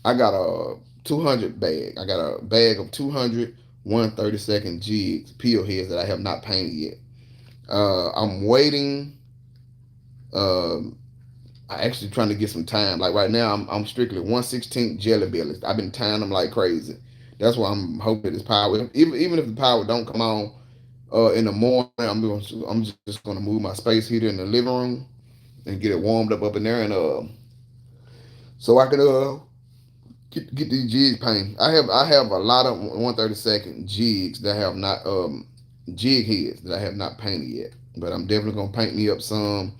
I got a 200 bag. I got a bag of 200 132nd jigs, peel heads that I have not painted yet. I'm waiting. I actually trying to get some time. Like right now, I'm strictly 1/16 jelly bellies. I've been tying them like crazy. That's why I'm hoping this power. Even if the power don't come on in the morning, I'm just gonna move my space heater in the living room and get it warmed up in there, and so I can get these jigs painted. I have a lot of 132nd jigs that have not jig heads that I have not painted yet. But I'm definitely gonna paint me up some,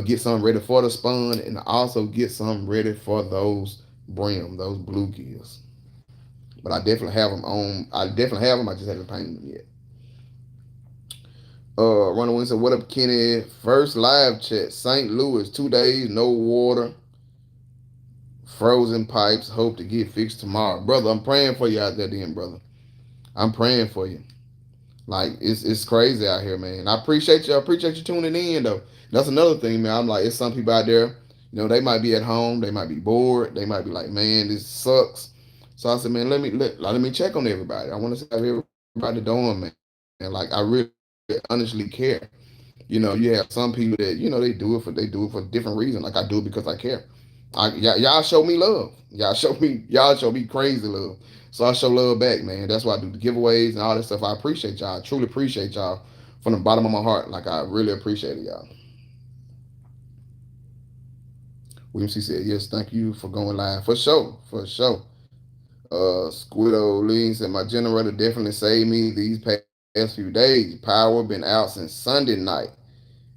get some ready for the spun, and also get some ready for those those bluegills. But I definitely have them on. I definitely have them. I just haven't painted them yet. Runaway said, "What up, Kenny? First live chat, St. Louis, 2 days, no water, frozen pipes. Hope to get fixed tomorrow, brother. I'm praying for you out there, then, brother. I'm praying for you. Like it's crazy out here, man. I appreciate you. I appreciate you tuning in, though. That's another thing, man. I'm like, it's some people out there. They might be at home. They might be bored. They might be like, man, this sucks. So I said, man, let me check on everybody. I want to see how everybody doing, man. And like, I really honestly care. You have some people that they do it for different reasons. Like I do it because I care. Y'all show me love. Y'all show me crazy love. So I show love back, man. That's why I do the giveaways and all that stuff. I appreciate y'all. I truly appreciate y'all from the bottom of my heart. Like I really appreciate it, y'all. William C said, yes, thank you for going live. For sure. For sure. Squido Lee said, my generator definitely saved me these past few days. Power been out since Sunday night.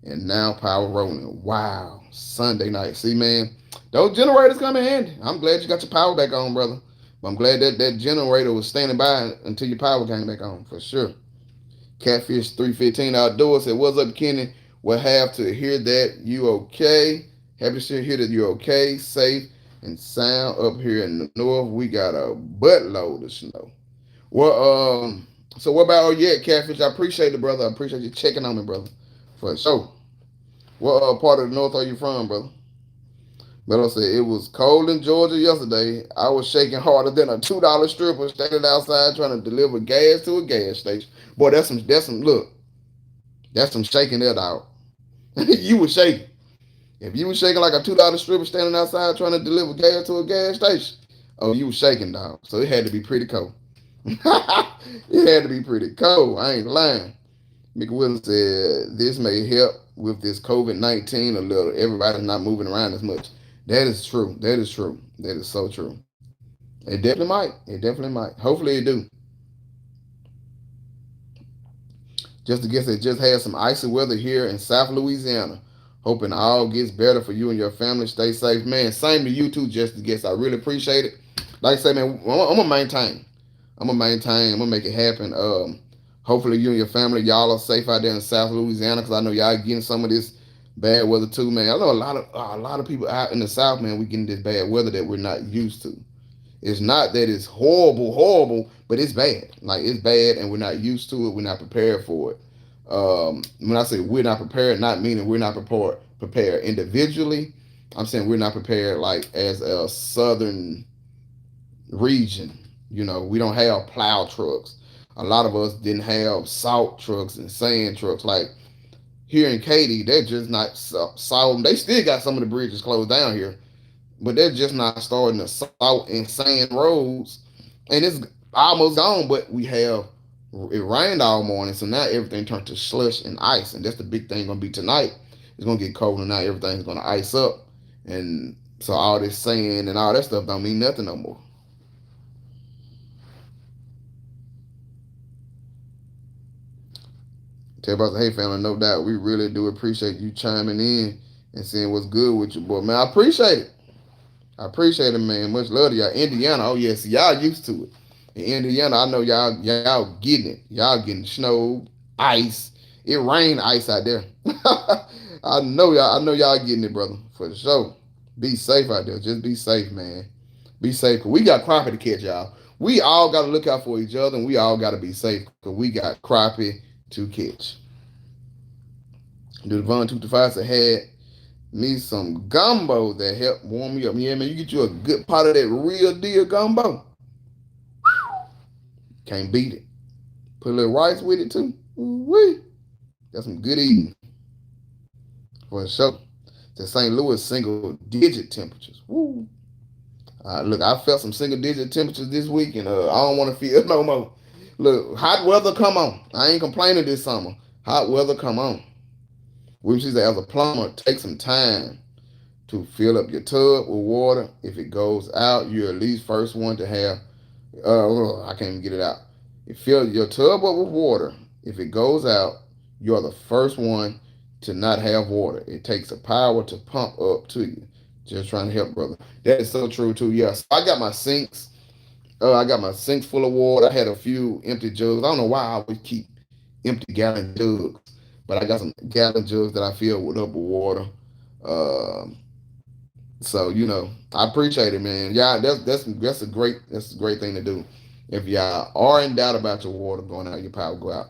And now power rolling. Wow. Sunday night. See, man, those generators come in handy. I'm glad you got your power back on, brother. But I'm glad that generator was standing by until your power came back on, for sure. Catfish 315 Outdoors said, what's up, Kenny? We'll have to hear that you okay. Happy to hear that you're okay, safe, and sound up here in the north. We got a buttload of snow. Well, so what about Catfish? I appreciate it, brother. I appreciate you checking on me, brother. For sure. What part of the north are you from, brother? Mello said it was cold in Georgia yesterday. I was shaking harder than a $2 stripper standing outside trying to deliver gas to a gas station. Boy, that's some shaking that out. You was shaking. If you was shaking like a $2 stripper standing outside trying to deliver gas to a gas station, oh, you was shaking, dog. So it had to be pretty cold. It had to be pretty cold. I ain't lying. Mick Williams said this may help with this COVID-19 a little. Everybody's not moving around as much. That is true. That is true. That is so true. It definitely might. It definitely might. Hopefully it do. Just to guess, it just had some icy weather here in South Louisiana. Hoping all gets better for you and your family. Stay safe, man. Same to you too. Just to guess, I really appreciate it. Like I say, man, I'm gonna maintain. I'm gonna maintain. I'm gonna make it happen. Hopefully you and your family, y'all are safe out there in South Louisiana, because I know y'all getting some of this bad weather too, man. I know a lot of people out in the South, man. We getting this bad weather that we're not used to. It's not that it's horrible, horrible, but it's bad. Like, it's bad, and we're not used to it. We're not prepared for it. When I say we're not prepared, not meaning we're not prepared individually. I'm saying we're not prepared like as a southern region. We don't have plow trucks. A lot of us didn't have salt trucks and sand trucks. Like here in Katy, they're just not salt. They still got some of the bridges closed down here, but they're just not starting the salt and sand roads, and it's almost gone. But it rained all morning, so now everything turned to slush and ice, and that's the big thing gonna be tonight. It's gonna get cold, and now everything's gonna ice up, and so all this sand and all that stuff don't mean nothing no more. Tell about, hey family, no doubt we really do appreciate you chiming in and seeing what's good with you, boy. Man, I appreciate it. I appreciate it, man. Much love to y'all. Indiana, oh yes, y'all used to it. In Indiana, I know y'all getting it. Y'all getting snow, ice. It rained ice out there. I know y'all getting it, brother, for sure. Be safe out there. Just be safe, man. Be safe. Cause we got crappie to catch, y'all. We all gotta look out for each other, and we all gotta be safe. Cause we got crappie to catch. The Devon 225 said had me some gumbo that helped warm me up. Yeah, man, you get you a good pot of that real deal gumbo. Can't beat it. Put a little rice with it too. Woo-wee. That's some good eating. For sure. The St. Louis single digit temperatures. Woo. Look, I felt some single digit temperatures this week, and I don't want to feel no more. Look, hot weather, come on. I ain't complaining this summer. Hot weather, come on. Which is, as a plumber, take some time to fill up your tub with water. If it goes out, you're at least first one to have. I can't even get it out. You fill your tub up with water. If it goes out, you're the first one to not have water. It takes a power to pump up to you. Just trying to help, brother. That is so true too. Yeah, so I got my sinks. I got my sinks full of water. I had a few empty jugs. I don't know why I always keep empty gallon jugs, but I got some gallon jugs that I fill with up with water. Um, so I appreciate it, man. Yeah, that's a great thing to do. If y'all are in doubt about your water going out, your power go out,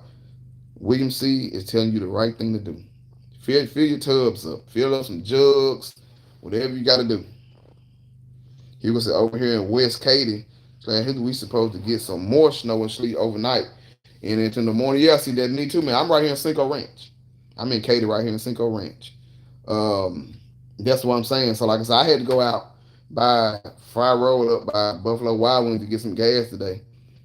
William C is telling you the right thing to do. Fill your tubs up, fill up some jugs, whatever you got to do. He was over here in West Katy, saying we supposed to get some more snow and sleet overnight and into the morning. Yeah, I see that. Me too, man. I'm right here in Cinco Ranch. I'm in Katy, right here in Cinco Ranch. Um, that's what I'm saying. So, like I said, I had to go out by Fry Roll up by Buffalo Wild Wings to get some gas today.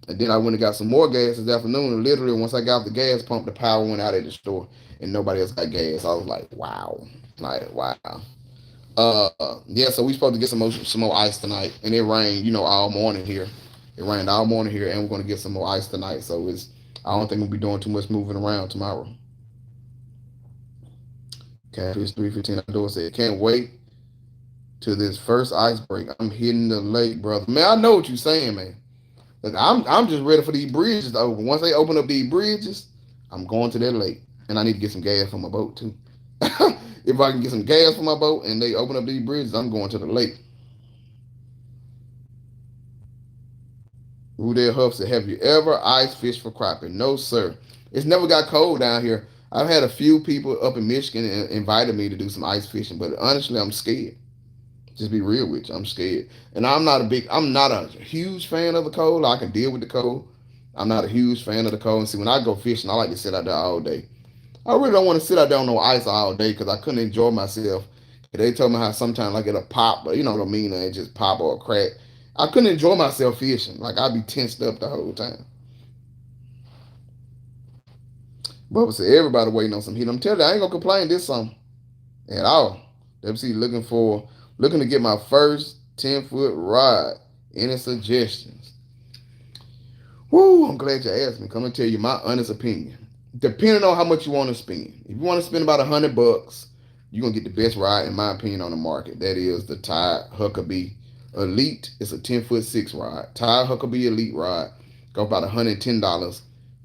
And then I went and got some more gas this afternoon. And literally, once I got off the gas pump, the power went out at the store, and nobody else got gas. I was like, wow, wow. Yeah. So we supposed to get some more ice tonight, and it rained, all morning here. It rained all morning here, and we're gonna get some more ice tonight. So I don't think we'll be doing too much moving around tomorrow. Catfish 315 outdoor said, can't wait to this first ice break. I'm hitting the lake, brother. Man, I know what you're saying, man. Look, I'm just ready for these bridges to open. Once they open up these bridges, I'm going to that lake. And I need to get some gas for my boat too. If I can get some gas for my boat and they open up these bridges, I'm going to the lake. Rudell Huff said, have you ever ice fished for crappie? No, sir. It's never got cold down here. I've had a few people up in Michigan invited me to do some ice fishing, but honestly, I'm scared. Just be real with you, I'm scared. And I'm not a huge fan of the cold. I can deal with the cold. I'm not a huge fan of the cold. And see, when I go fishing, I like to sit out there all day. I really don't want to sit out there on no ice all day because I couldn't enjoy myself. They told me how sometimes I get a pop, but you know what I mean? It just pop or a crack. I couldn't enjoy myself fishing. Like I'd be tensed up the whole time. But said everybody waiting on some heat. I'm telling you, I ain't gonna complain this summer at all. WC looking to get my first 10-foot rod. Any suggestions? Woo, I'm glad you asked me. Come and tell you my honest opinion. Depending on how much you want to spend. If you want to spend about $100, you're gonna get the best rod, in my opinion, on the market. That is the Tide Huckabee Elite. It's a 10-foot 6 rod. Tide Huckabee Elite rod. Go about $110.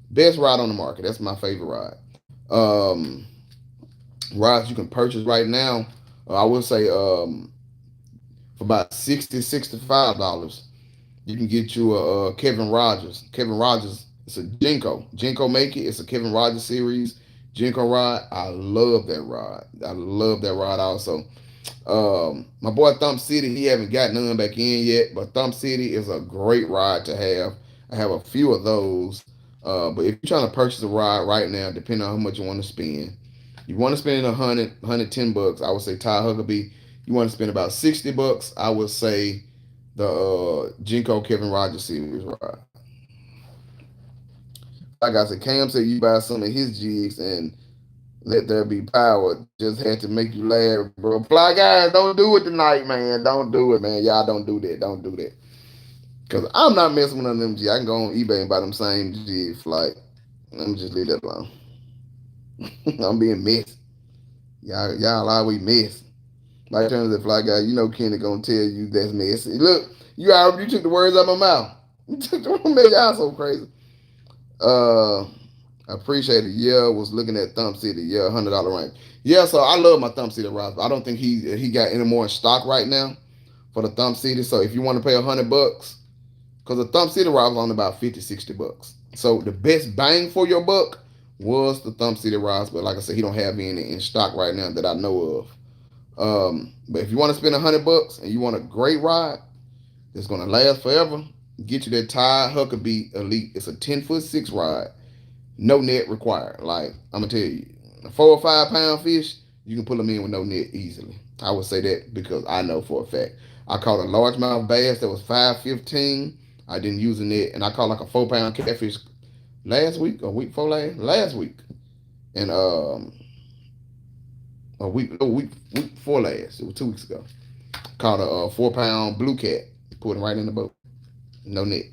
Best rod on the market. That's my favorite rod. Rods you can purchase right now, I would say for about $60 to $65. You can get you a Kevin Rogers. Kevin Rogers, it's a Jinko. Jinko make it. It's a Kevin Rogers series Jinko rod. I love that rod. I love that rod also. My boy Thump City, he haven't got none back in yet, but Thump City is a great rod to have. I have a few of those. But if you're trying to purchase a rod right now, depending on how much you want to spend, you want to spend $110, I would say Ty Huckabee. You want to spend about $60, I would say the Jinko Kevin Rogers series rod. Like I said, Cam said you buy some of his jigs and let there be power. Just had to make you laugh, bro. Fly guys, don't do it tonight, man. Don't do it, man. Y'all don't do that. Don't do that. Cause I'm not messing with none of them jigs. I can go on eBay and buy them same jigs. Like, let me just leave that alone. I'm being messy. Y'all always messy. Like terms of fly guy, you know Kenny gonna tell you that's messy. Look, you took the words out of my mouth. You took the words. Y'all so crazy. Uh, I appreciate it. Yeah, was looking at Thump City. Yeah, $100 range. Yeah, so I love my Thump City rods, but I don't think he got any more in stock right now for the Thump City. So if you want to pay $100, because the Thump City rod was only about $50, $60. So the best bang for your buck was the Thump City rods, but like I said, he don't have any in stock right now that I know of. But if you want to spend $100 and you want a great ride that's gonna last forever, get you that Tide Huckabee Elite. It's a 10-foot 6 ride, no net required. Like I'm gonna tell you, a 4 or 5 pound fish, you can pull them in with no net easily. I would say that because I know for a fact. I caught a largemouth bass that was 515. I didn't use a net, and I caught like a 4 pound catfish last week or week before last week, and a week before last. It was 2 weeks ago. Caught a 4 pound blue cat. Put him right in the boat. No net.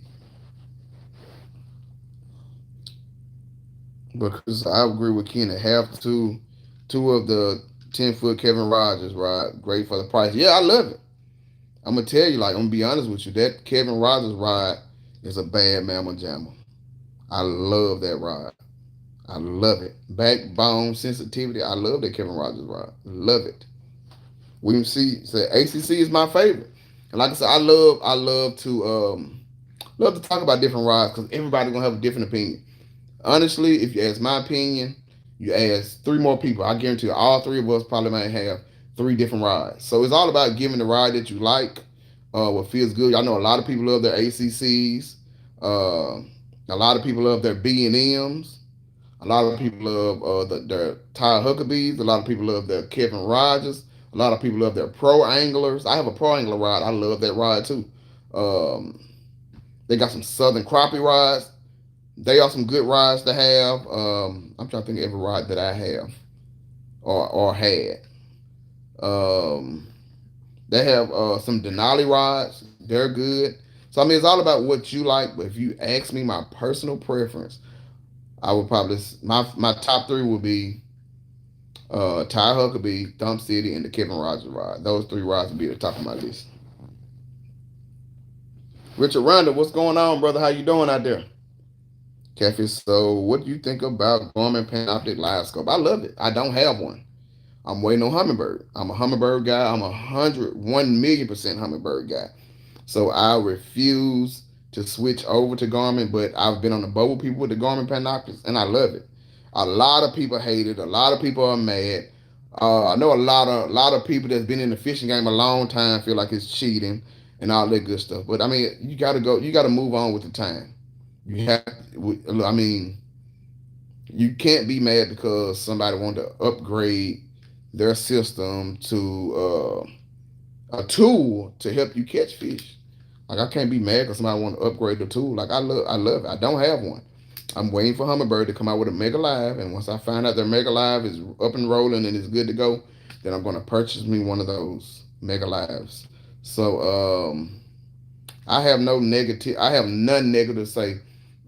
Because I agree with Ken. Have two of the 10-foot Kevin Rogers ride. Great for the price. Yeah, I love it. I'm gonna tell you, like, I'm gonna be honest with you. That Kevin Rogers ride is a bad mamma jamma. I love that ride. I love it. Backbone sensitivity. I love that Kevin Rogers ride. Love it. William C said ACC is my favorite. And like I said, I love to talk about different rides because everybody's gonna have a different opinion. Honestly, if you ask my opinion, you ask 3 more people, I guarantee you all 3 of us probably might have 3 different rides. So it's all about giving the ride that you like, what feels good. I know a lot of people love their ACCs. A lot of people love their B&Ms. A lot of people love their Ty Huckabees. A lot of people love their Kevin Rogers. A lot of people love their Pro Anglers. I have a Pro Angler ride. I love that ride too. Um, they got some Southern Crappie rides. They are some good rides to have. I'm trying to think of every ride that I have or had. Um, they have some Denali rides. They're good. So I mean, it's all about what you like. But if you ask me my personal preference, I would probably my top 3 would be Ty Huckabee, Thump City, and the Kevin Rogers ride. Those 3 rides would be at the top of my list. Richard Randall, what's going on, brother? How you doing out there? Catfish. So, what do you think about Garmin Panoptic Live Scope? I love it. I don't have one. I'm waiting on Humminbird. I'm a Humminbird guy. I'm 1,000,000% Humminbird guy. So I refuse to switch over to Garmin, but I've been on the boat with people with the Garmin Panoptics, and I love it. A lot of people hate it. A lot of people are mad. I know a lot of people that's been in the fishing game a long time feel like it's cheating and all that good stuff. But I mean, you got to go. You got to move on with the time. You have. I mean, you can't be mad because somebody wanted to upgrade their system to a tool to help you catch fish. Like I can't be mad because somebody want to upgrade the tool. Like I love it. I don't have one. I'm waiting for Humminbird to come out with a Mega Live, and once I find out their Mega Live is up and rolling and is good to go, then I'm gonna purchase me one of those Mega Lives. So I have no negative. I have none negative to say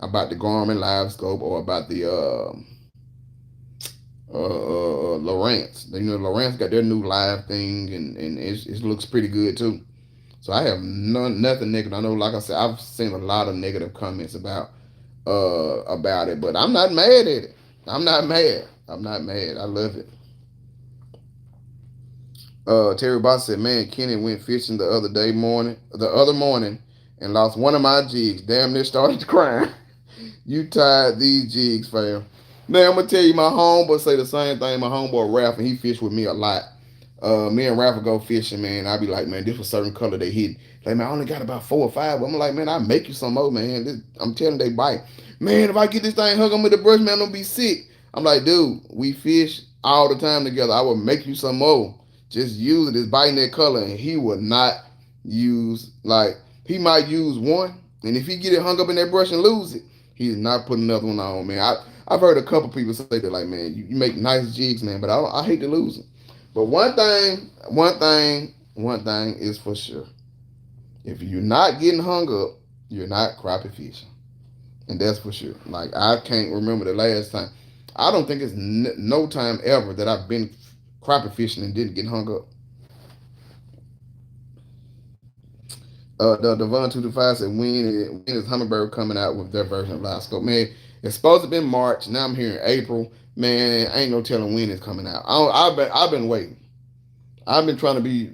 about the Garmin Live Scope or about the Lowrance. You know, Lowrance got their new live thing, and it looks pretty good too. So I have nothing negative. I know, like I said, I've seen a lot of negative comments about it, but I'm not mad at it. I'm not mad. I'm not mad. I love it. Terry Boss said, "Man, Kenny went fishing the other morning, and lost one of my jigs. Damn near started crying. You tied these jigs, fam. Now I'm gonna tell you, my homeboy say the same thing. My homeboy Ralph, and he fished with me a lot. Me and Ralph would go fishing, man. I'd be like, man, this was certain color they hit. Like, man, I only got about 4 or 5. I'm like, man, I'll make you some more, man. I'm telling they bite. Man, if I get this thing hung on with the brush, man, I'm gonna be sick. I'm like, dude, we fish all the time together. I will make you some more. Just use it. It's biting that color, and he will not use he might use one, and if he get it hung up in that brush and lose it, he's not putting another one on, man. I've heard a couple people say that, like, man, you make nice jigs, man, but I hate to lose them. But one thing is for sure. If you're not getting hung up, you're not crappie fishing, and that's for sure. Like I can't remember the last time. I don't think it's no time ever that I've been crappie fishing and didn't get hung up. The Devon 225 said, when is Humminbird coming out with their version of Live Scope? Man, it's supposed to be March. Now I'm here in April. Man, ain't no telling when it's coming out. I've been waiting. I've been trying to be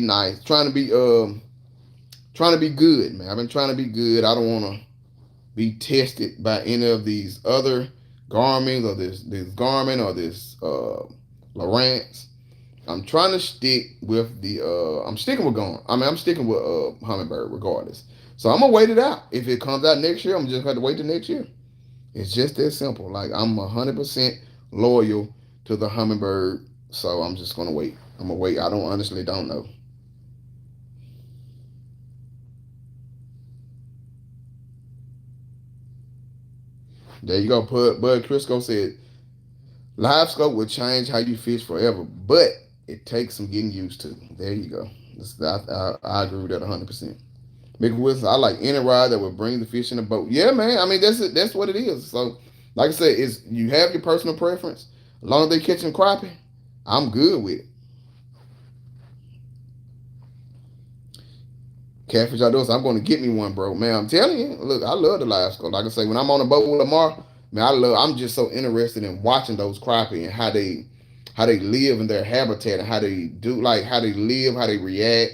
nice, trying to be good, man. I've been trying to be good. I don't want to be tested by any of these other Garmins or this Garmin or this Lowrance. I'm trying to stick with the. I'm sticking with going. I mean, I'm sticking with Humminbird regardless. So I'm gonna wait it out. If it comes out next year, I'm just gonna have to wait till next year. It's just that simple. Like I'm 100% loyal to the Humminbird, so I'm just gonna wait. I'm gonna wait. I don't honestly don't know. There you go. Bud Crisco said live scope will change how you fish forever, but it takes some getting used to. There you go. I agree with that 100%. Mickey Wilson, I like any rod that will bring the fish in the boat. Yeah, man. I mean, that's what it is. So, like I said, is you have your personal preference. As long as they catching crappie, I'm good with it. Catfish outdoors, I'm going to get me one, bro. Man, I'm telling you, look, I love the live scope. Like I say, when I'm on the boat with Lamar, man, I'm just so interested in watching those crappie and how they live in their habitat and how they do, like how they live, how they react,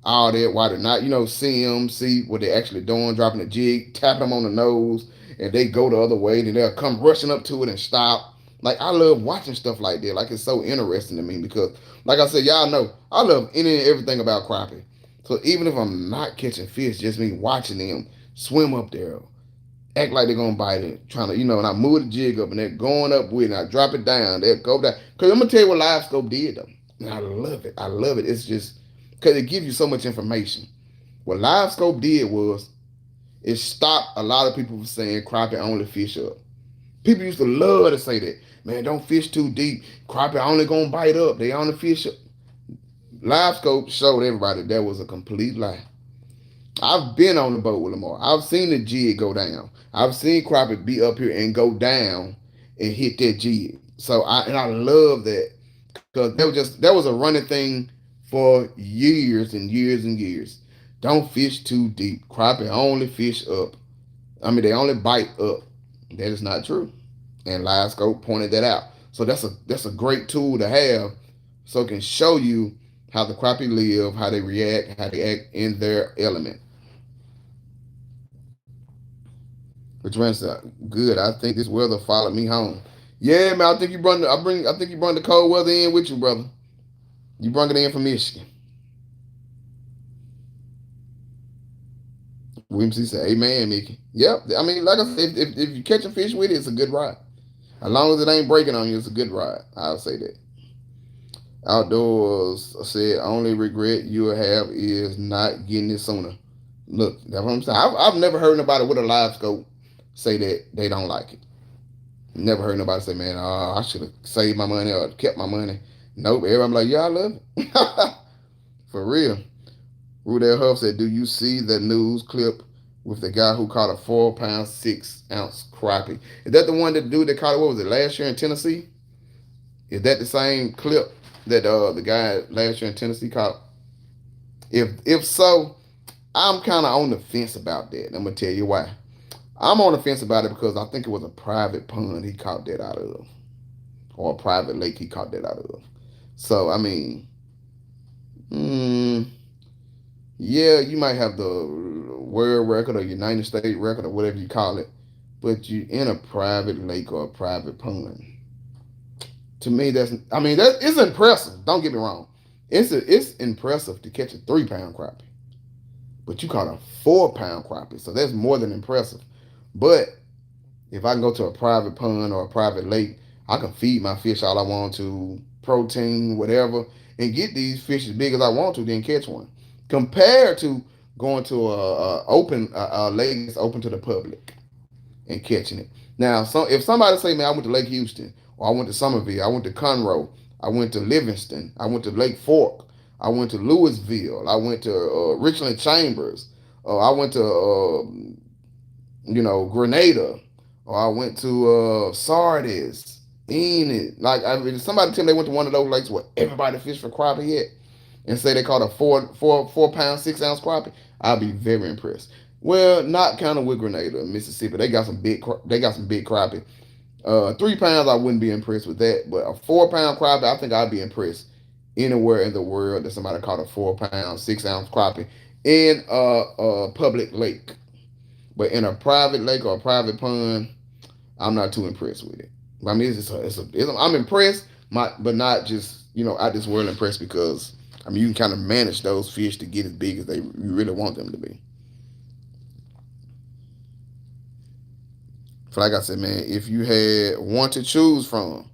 all that. Why they're not, see them, see what they're actually doing, dropping a jig, tapping them on the nose, and they go the other way, and they'll come rushing up to it and stop. Like I love watching stuff like that. Like it's so interesting to me because, like I said, y'all know I love any and everything about crappie. So even if I'm not catching fish, just me watching them swim up there, act like they're gonna bite it, trying to, and I move the jig up and they're going up with it, and I drop it down, they'll go down. Cause I'm gonna tell you what live scope did though. And I love it. I love it. It's just because it gives you so much information. What live scope did was it stopped a lot of people from saying crappie only fish up. People used to love to say that. Man, don't fish too deep. Crappie only gonna bite up. They only fish up. Live scope showed everybody that was a complete lie. I've been on the boat with Lamar. I've seen the jig go down. I've seen crappie be up here and go down and hit that jig. So I love that because that was a running thing for years and years and years. Don't fish too deep. Crappie only fish up. I mean, they only bite up. That is not true. And Live Scope pointed that out. So that's a great tool to have, so it can show you how the crappie live, how they react, how they act in their element. Which runs good. I think this weather followed me home. Yeah, man. I think you brought the cold weather in with you, brother. You brought it in from Michigan. William C said, "Amen, Mickey." Yep. I mean, like I said, if you catch a fish with it, it's a good ride. As long as it ain't breaking on you, it's a good ride. I'll say that. Outdoors said, only regret you'll have is not getting it sooner. Look, that's what I'm saying. I've never heard nobody with a live scope say that they don't like it. Never heard nobody say, man, I should have saved my money or kept my money. Nope. Everybody like, yeah, I love it. For real. Rudell Huff said, do you see the news clip with the guy who caught a 4 pound, 6 ounce crappie? Is that the one that dude that caught it, what was it, last year in Tennessee? Is that the same clip that the guy last year in Tennessee caught? If so, I'm kind of on the fence about that. I'm gonna tell you why. I'm on the fence about it because I think it was a private pond he caught that out of, or a private lake he caught that out of. So I mean, mm, yeah, you might have the world record or United States record or whatever you call it, but you in a private lake or a private pond. To me, that's I mean that it's impressive. Don't get me wrong, it's impressive to catch a 3 pound crappie, but you caught a 4 pound crappie, so that's more than impressive. But if I can go to a private pond or a private lake, I can feed my fish all I want to, protein, whatever, and get these fish as big as I want to, then catch one. Compared to going to a lake that's open to the public and catching it. Now, if somebody say, man, I went to Lake Houston, or I went to Somerville, I went to Conroe, I went to Livingston, I went to Lake Fork, I went to Louisville, I went to Richland Chambers, I went to Grenada, or I went to Sardis, Enid. Like, I mean, somebody tell me they went to one of those lakes where everybody fish for crappie at, and say they caught a 4 pound, 6 ounce crappie, I'll be very impressed. Well, not kind of with Grenada, Mississippi. They got some big crappie. 3 pounds, I wouldn't be impressed with that, but a 4 pound crappie, I think I'd be impressed anywhere in the world that somebody caught a 4 pound, 6 ounce crappie in a public lake. But in a private lake or a private pond, I'm not too impressed with it. I mean, I'm impressed, but not just out this world impressed because I mean you can kind of manage those fish to get as big as you really want them to be. So like I said, man, if you had one to choose from,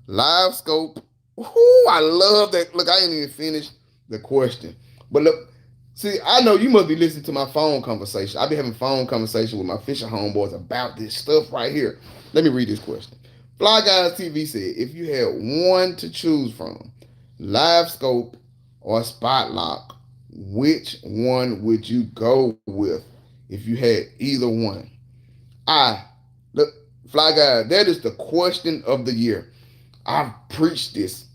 live scope. Ooh, I love that. Look, I ain't even finished the question, but look, see, I know you must be listening to my phone conversation. I be having phone conversation with my fishing homeboys about this stuff right here. Let me read this question. Fly Guys TV said, if you had one to choose from, live scope or spot lock, which one would you go with if you had either one? I look, Fly Guys, that is the question of the year. I've preached this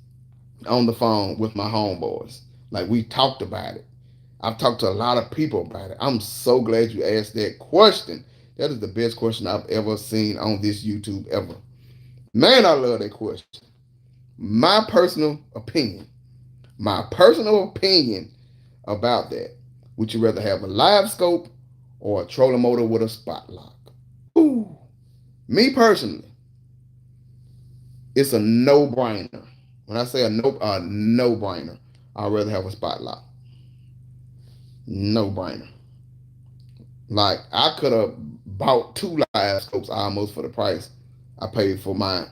on the phone with my homeboys. Like we talked about it. I've talked to a lot of people about it. I'm so glad you asked that question. That is the best question I've ever seen on this YouTube ever. Man, I love that question. My personal opinion. My personal opinion about that. Would you rather have a live scope or a trolling motor with a spot lock? Ooh. Me personally, it's a no-brainer. When I say a no-brainer, I'd rather have a spot lock. No-brainer. Like I could have bought two live scopes almost for the price I paid for my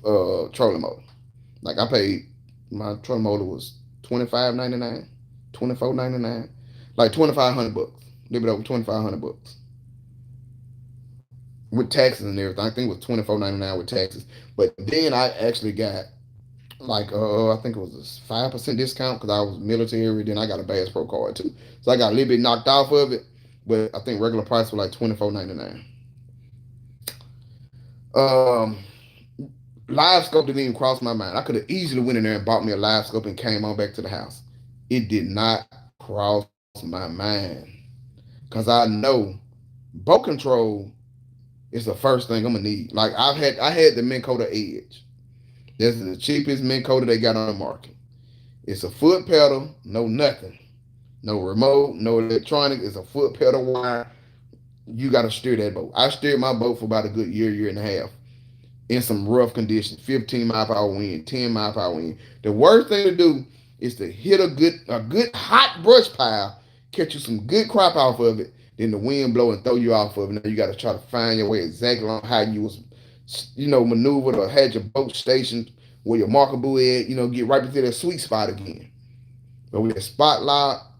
trolling motor. Like I paid my trolling motor was $25.99, $24.99, like $2,500, a little bit over $2,500 with taxes and everything. I think it was $24.99 with taxes. But then I actually got like I think it was a 5% discount because I was military. Then I got a Bass Pro card too, so I got a little bit knocked off of it. But I think regular price was like $24.99. Um, Live scope didn't even cross my mind. I could have easily went in there and bought me a live scope and came on back to the house. It did not cross my mind because I know boat control is the first thing I'm gonna need. Like I had the Minn Kota Edge. This is the cheapest Minn Kota they got on the market. It's a foot pedal, no nothing, no remote, no electronic. It's a foot pedal wire. You got to steer that boat. I steered my boat for about a good year and a half in some rough conditions, 15 mile per hour wind, 10 mile per hour wind. The worst thing to do is to hit a good hot brush pile, catch you some good crop off of it, then the wind blow and throw you off of it. Now you got to try to find your way exactly on how you was, maneuvered or had your boat stationed where your marker buoy at, get right into that sweet spot again. But with a spot lock,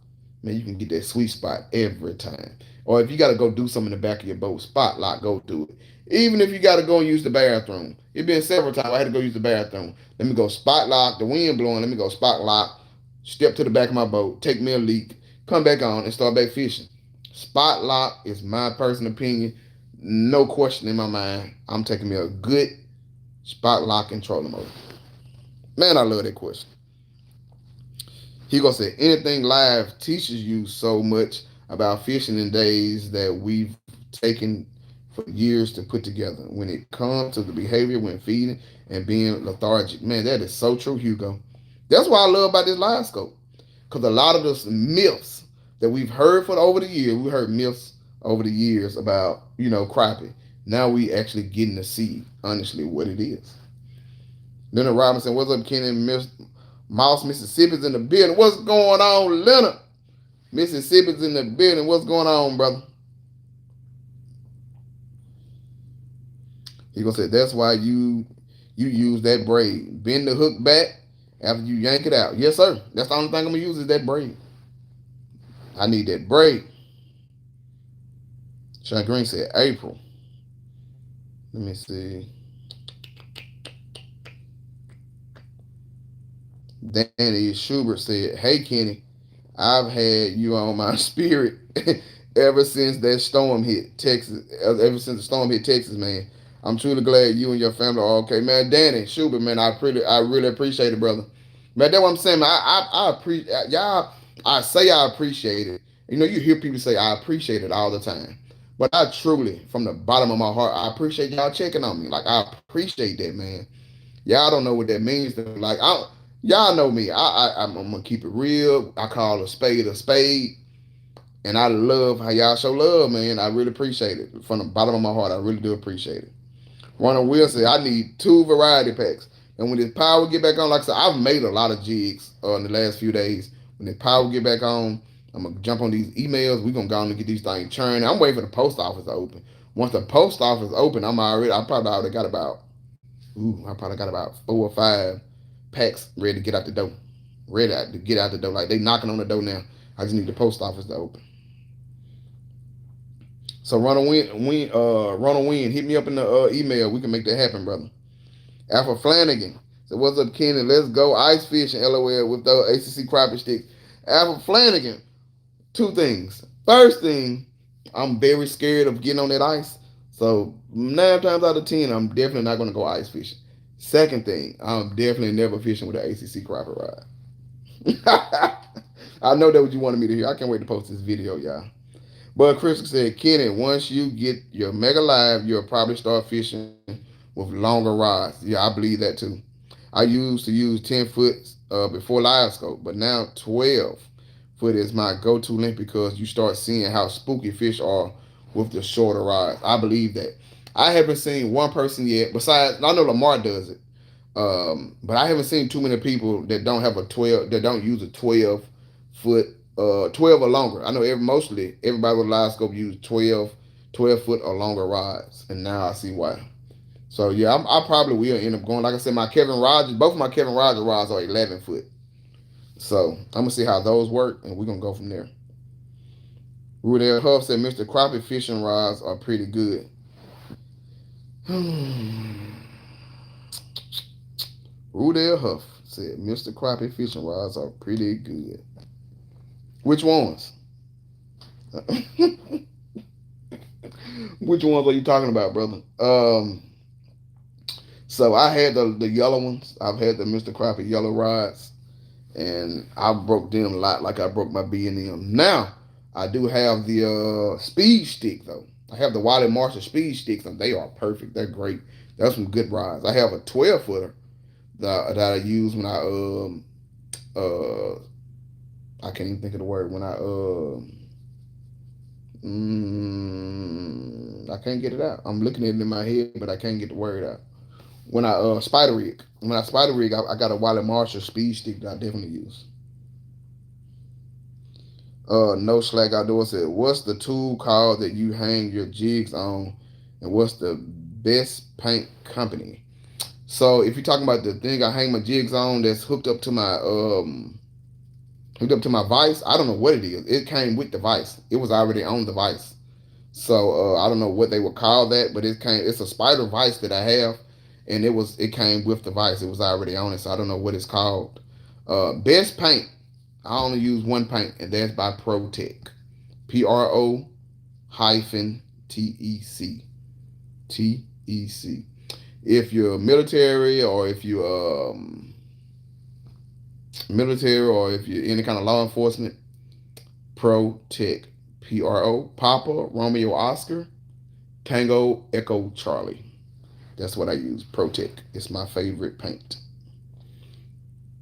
man, you can get that sweet spot every time. Or if you got to go do something in the back of your boat, spot lock, go do it. Even if you got to go and use the bathroom. It's been several times I had to go use the bathroom. Let me go spot lock, the wind blowing, let me go spot lock, step to the back of my boat, take me a leak, come back on and start back fishing. Spot lock is my personal opinion. No question in my mind. I'm taking me a good spot lock and trolling mode. Man, I love that question. He gonna say anything live teaches you so much about fishing in days that we've taken for years to put together. When it comes to the behavior when feeding and being lethargic, man, that is so true, Hugo. That's what I love about this live scope, because a lot of those myths that we've heard for over the years, we heard myths over the years about crappie. Now we actually getting to see honestly what it is. Leonard Robinson, what's up, Kenny? Mouse, Mississippi's in the building. What's going on, Leonard? Mississippi's in the building. What's going on, brother? He gonna say that's why you use that braid. Bend the hook back after you yank it out. Yes, sir. That's the only thing I'm gonna use is that braid. I need that braid. Sean Green said April. Let me see. Danny Schubert said, "Hey Kenny, I've had you on my spirit ever since that storm hit Texas. Ever since the storm hit Texas, man. I'm truly glad you and your family are okay, man. Danny Schubert, man, I really appreciate it, brother. Man, that's what I'm saying. Man, I appreciate y'all. I say I appreciate it. You hear people say I appreciate it all the time, but I truly, from the bottom of my heart, I appreciate y'all checking on me. Like I appreciate that, man. Y'all don't know what that means. Like y'all know me. I'm gonna keep it real. I call a spade a spade. And I love how y'all show love, man. I really appreciate it. From the bottom of my heart, I really do appreciate it. Ronald Will said, I need 2 variety packs. And when this power get back on, like I said, I've made a lot of jigs in the last few days. When the power get back on, I'm going to jump on these emails. We're going to go on and get these things churned. I'm waiting for the post office to open. Once the post office open, I probably already got about 4 or 5 packs ready to get out the door. Ready to get out the door. Like they knocking on the door now. I just need the post office to open. So Ronald Wynn, hit me up in the email. We can make that happen, brother. Alpha Flanagan. So what's up, Kenny? Let's go ice fishing, LOL, with the ACC crappie sticks. Alpha Flanagan, 2 things. First thing, I'm very scared of getting on that ice. So 9 times out of 10, I'm definitely not going to go ice fishing. Second thing, I'm definitely never fishing with an ACC crappie rod. I know that's what you wanted me to hear. I can't wait to post this video, y'all. But Chris said, Kenny, once you get your mega live, you'll probably start fishing with longer rods. Yeah, I believe that too. I used to use 10 foot before live scope, but now 12 foot is my go-to length because you start seeing how spooky fish are with the shorter rods. I believe that. I haven't seen one person yet, besides, I know Lamar does it, but I haven't seen too many people that don't have a 12, that don't use a 12 foot 12 or longer. I know mostly everybody with live scope use 12 foot or longer rods, and now I see why. So yeah, I probably will end up going. Like I said, both of my Kevin Rogers rods are 11 foot. So I'm gonna see how those work, and we're gonna go from there. Rudell Huff said Mr. Crappie fishing rods are pretty good. Rudell Huff said Mr. Crappie fishing rods are pretty good. Which ones? Which ones are you talking about, brother? So I had the yellow ones. I've had the Mr. Crappie yellow rods, and I broke them a lot, like I broke my B&M. Now I do have the speed stick though. I have the Wiley Marshall speed sticks, and they are perfect. They're great. That's some good rods. I have a 12 footer that I use when I can't even think of the word when I can't get it out. I'm looking at it in my head, but I can't get the word out. When I spider rig, I got a Wiley Marshall speed stick that I definitely use. No Slack Outdoor said, what's the tool called that you hang your jigs on, and what's the best paint company? So if you're talking about the thing I hang my jigs on that's hooked up to my hooked up to my Vice. I don't know what it is. It came with the Vice. It was already on the Vice. So I don't know what they would call that, but it came. It's a spider Vice that I have, and it came with the Vice. It was already on it, so I don't know what it's called. Best paint. I only use one paint, and that's by ProTech. PRO hyphen TEC. TEC. If you're military or if you military or if you're any kind of law enforcement, ProTech. PRO Papa Romeo Oscar Tango Echo Charlie. That's what I use. ProTech. It's my favorite paint.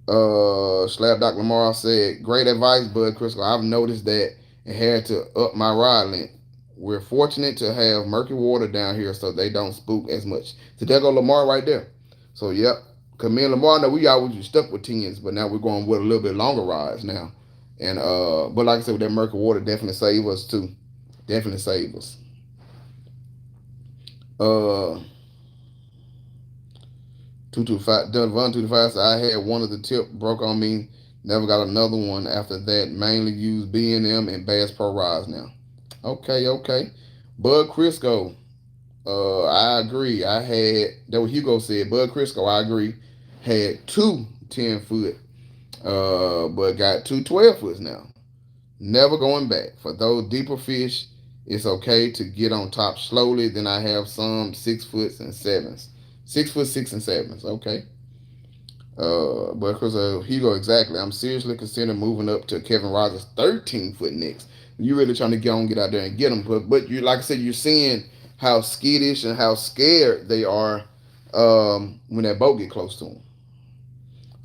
Slab Doc Lamar said, great advice, Bud Crisco. I've noticed that and had to up my ride length. We're fortunate to have murky water down here so they don't spook as much. So there go Lamar right there. So yep. Cause me and Lamar know we always was stuck with tens, but now we're going with a little bit longer rides now. And but like I said, with that murky water definitely save us too. Definitely save us. Uh 225 Devon 225 said I had one of the tip broke on me. Never got another one after that. Mainly use B&M and Bass Pro rods now. Okay. Bud Crisco. I agree. I had that what Hugo said. Bud Crisco, I agree. Had two 10-foot, but got two 12-foots now. Never going back. For those deeper fish, it's okay to get on top slowly. Then I have some 6 foot and 7s. 6 foot 6 and 7s. Okay. But of course, Hugo, exactly. I'm seriously considering moving up to Kevin Rogers' 13-foot next. You're really trying to get out there and get them. But you, like I said, you're seeing how skittish and how scared they are when that boat get close to them.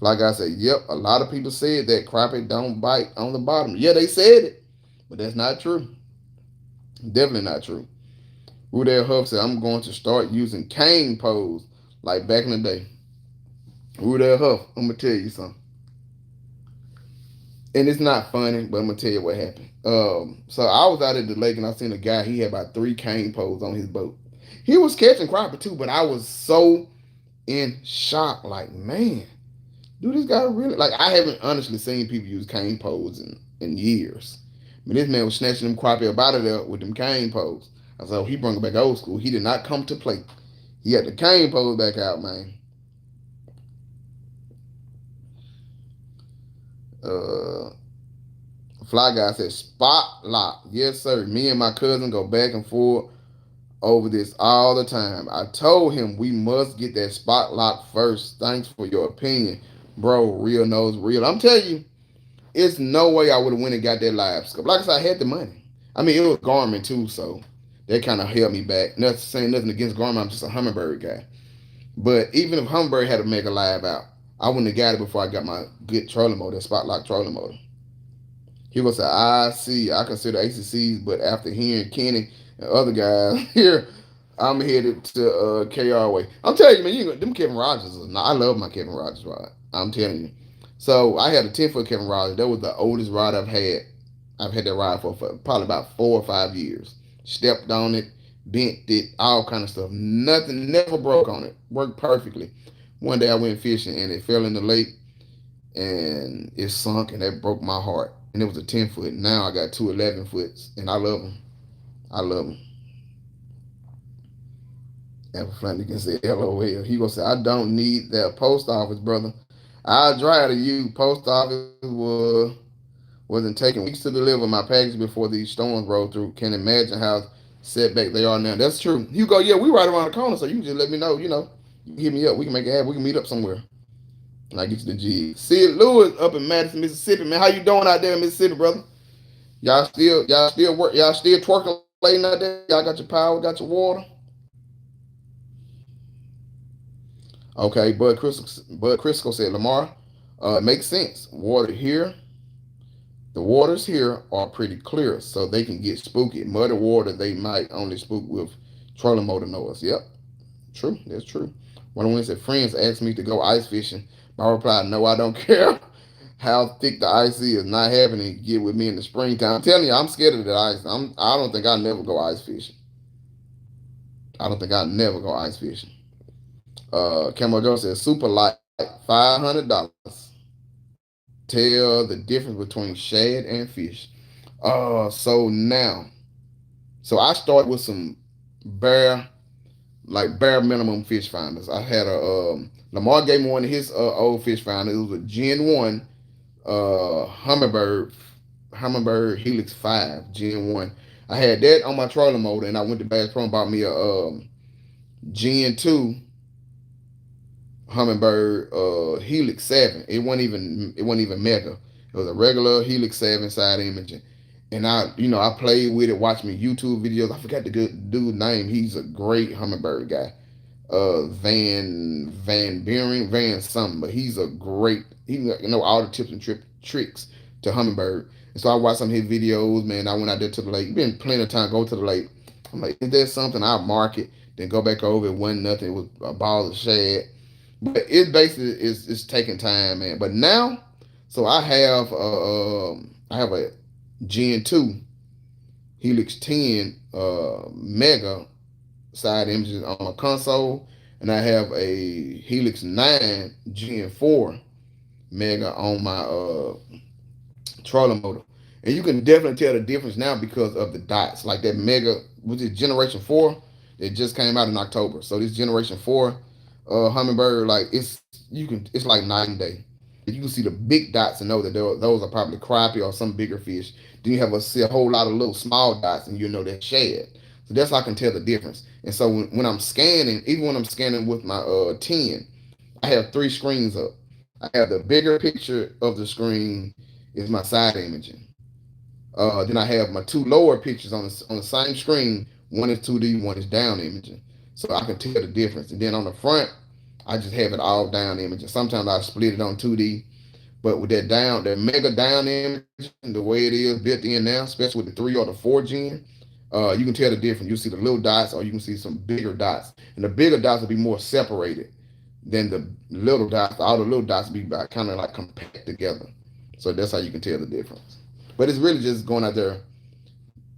Like I said, yep, a lot of people said that crappie don't bite on the bottom. Yeah, they said it, but that's not true. Definitely not true. Rudell Huff said, I'm going to start using cane poles like back in the day. Rudell Huff, I'm going to tell you something. And it's not funny, but I'm going to tell you what happened. So I was out at the lake and I seen a guy, he had about 3 cane poles on his boat. He was catching crappie too, but I was so in shock, like, man, dude, this guy really, like, I haven't honestly seen people use cane poles in years. But this man was snatching them crappie up out of there with them cane poles. I said, oh, he brought it back old school. He did not come to play. He had the cane poles back out, man. Fly Guy said, spot lock. Yes, sir. Me and my cousin go back and forth over this all the time. I told him we must get that spot lock first. Thanks for your opinion. Bro, real knows real. I'm telling you, it's no way I would have went and got that live scope. Like I said, I had the money. I mean, it was Garmin too, so that kind of held me back. Not saying nothing against Garmin. I'm just a Humminbird guy. But even if Humminbird had to make a live out, I wouldn't have got it before I got my good trolling motor, that spot lock trolling motor. He was say, I see, I consider ACCs, but after hearing Kenny and other guys here, I'm headed to KR way. I'm telling you, man, them Kevin Rogers, I love my Kevin Rogers rod. I'm telling you. So I had a 10-foot Kevin Rogers. That was the oldest rod I've had. I've had that rod for probably about 4 or 5 years. Stepped on it, bent it, all kind of stuff. Nothing, never broke on it. Worked perfectly. One day I went fishing and it fell in the lake and it sunk and that broke my heart. And it was a 10-foot. Now I got 2 11-foots and I love them. I love them. Apple Flanagan said, LOL. He gonna say, I don't need that post office, brother. I'll drive to you. Post office wasn't taking weeks to deliver my package before these storms rolled through. Can't imagine how setback they are now. That's true. You go, yeah, we right around the corner, so you can just let me know, you hit me up. We can make it happen. We can meet up somewhere. And I get you the jig. Sid Lewis up in Madison, Mississippi, man. How you doing out there in Mississippi, brother? Y'all still twerking late out there? Y'all got your power, got your water? Okay, Bud Crisco said, Lamar, it makes sense. The waters here are pretty clear, so they can get spooky. Muddy water, they might only spook with trolling motor noise. Yep, true, that's true. One of the said, friends asked me to go ice fishing. My reply, no, I don't care how thick the ice is. Not happening. Get with me in the springtime. I'm telling you, I'm scared of the ice. I don't think I'll never go ice fishing. I don't think I'll never go ice fishing. Camo Jones says super light, $500. tell the difference between shad and fish. So now, so I started with some bare, like bare minimum fish finders. I had a Lamar gave me one of his old fish finders. It was a Gen 1 Humminbird Helix 5 Gen 1. I had that on my trolling motor, and I went to Bass Pro and bought me a Gen 2 Humminbird Helix 7. It wasn't even mega. It was a regular Helix 7 side imaging. And I played with it, watched me YouTube videos. I forgot the good dude's name. He's a great Humminbird guy. Van Buren, Van something, but he's a great. He know all the tips and tricks to Humminbird. And so I watched some of his videos. Man, I went out there to the lake. Been plenty of time go to the lake. I'm like, is there something? I'll mark it, then go back over. It wasn't nothing. It was a ball of shad. But it basically is taking time, man. But now, so I have a Gen 2 Helix 10 Mega side images on my console, and I have a Helix 9 Gen 4 Mega on my trolling motor. And you can definitely tell the difference now because of the dots. Like that Mega, which is Generation 4, that just came out in October. So this Generation 4 Humminbird, like it's like night and day. You can see the big dots and know that those are probably crappie or some bigger fish. Then you see a whole lot of little small dots, and you know that's shad. So that's how I can tell the difference. And so when I'm scanning, even when I'm scanning with my 10, I have three screens up. I have the bigger picture of the screen is my side imaging. Then I have my two lower pictures on the same screen. One is 2D, one is down imaging. So I can tell the difference. And then on the front, I just have it all down imaging. Sometimes I split it on 2D, but with that mega down image, the way it is built in now, especially with the 3 or the 4 gen, you can tell the difference. You see the little dots, or you can see some bigger dots, and the bigger dots will be more separated than the little dots. All the little dots be kind of like compact together. So that's how you can tell the difference. But it's really just going out there.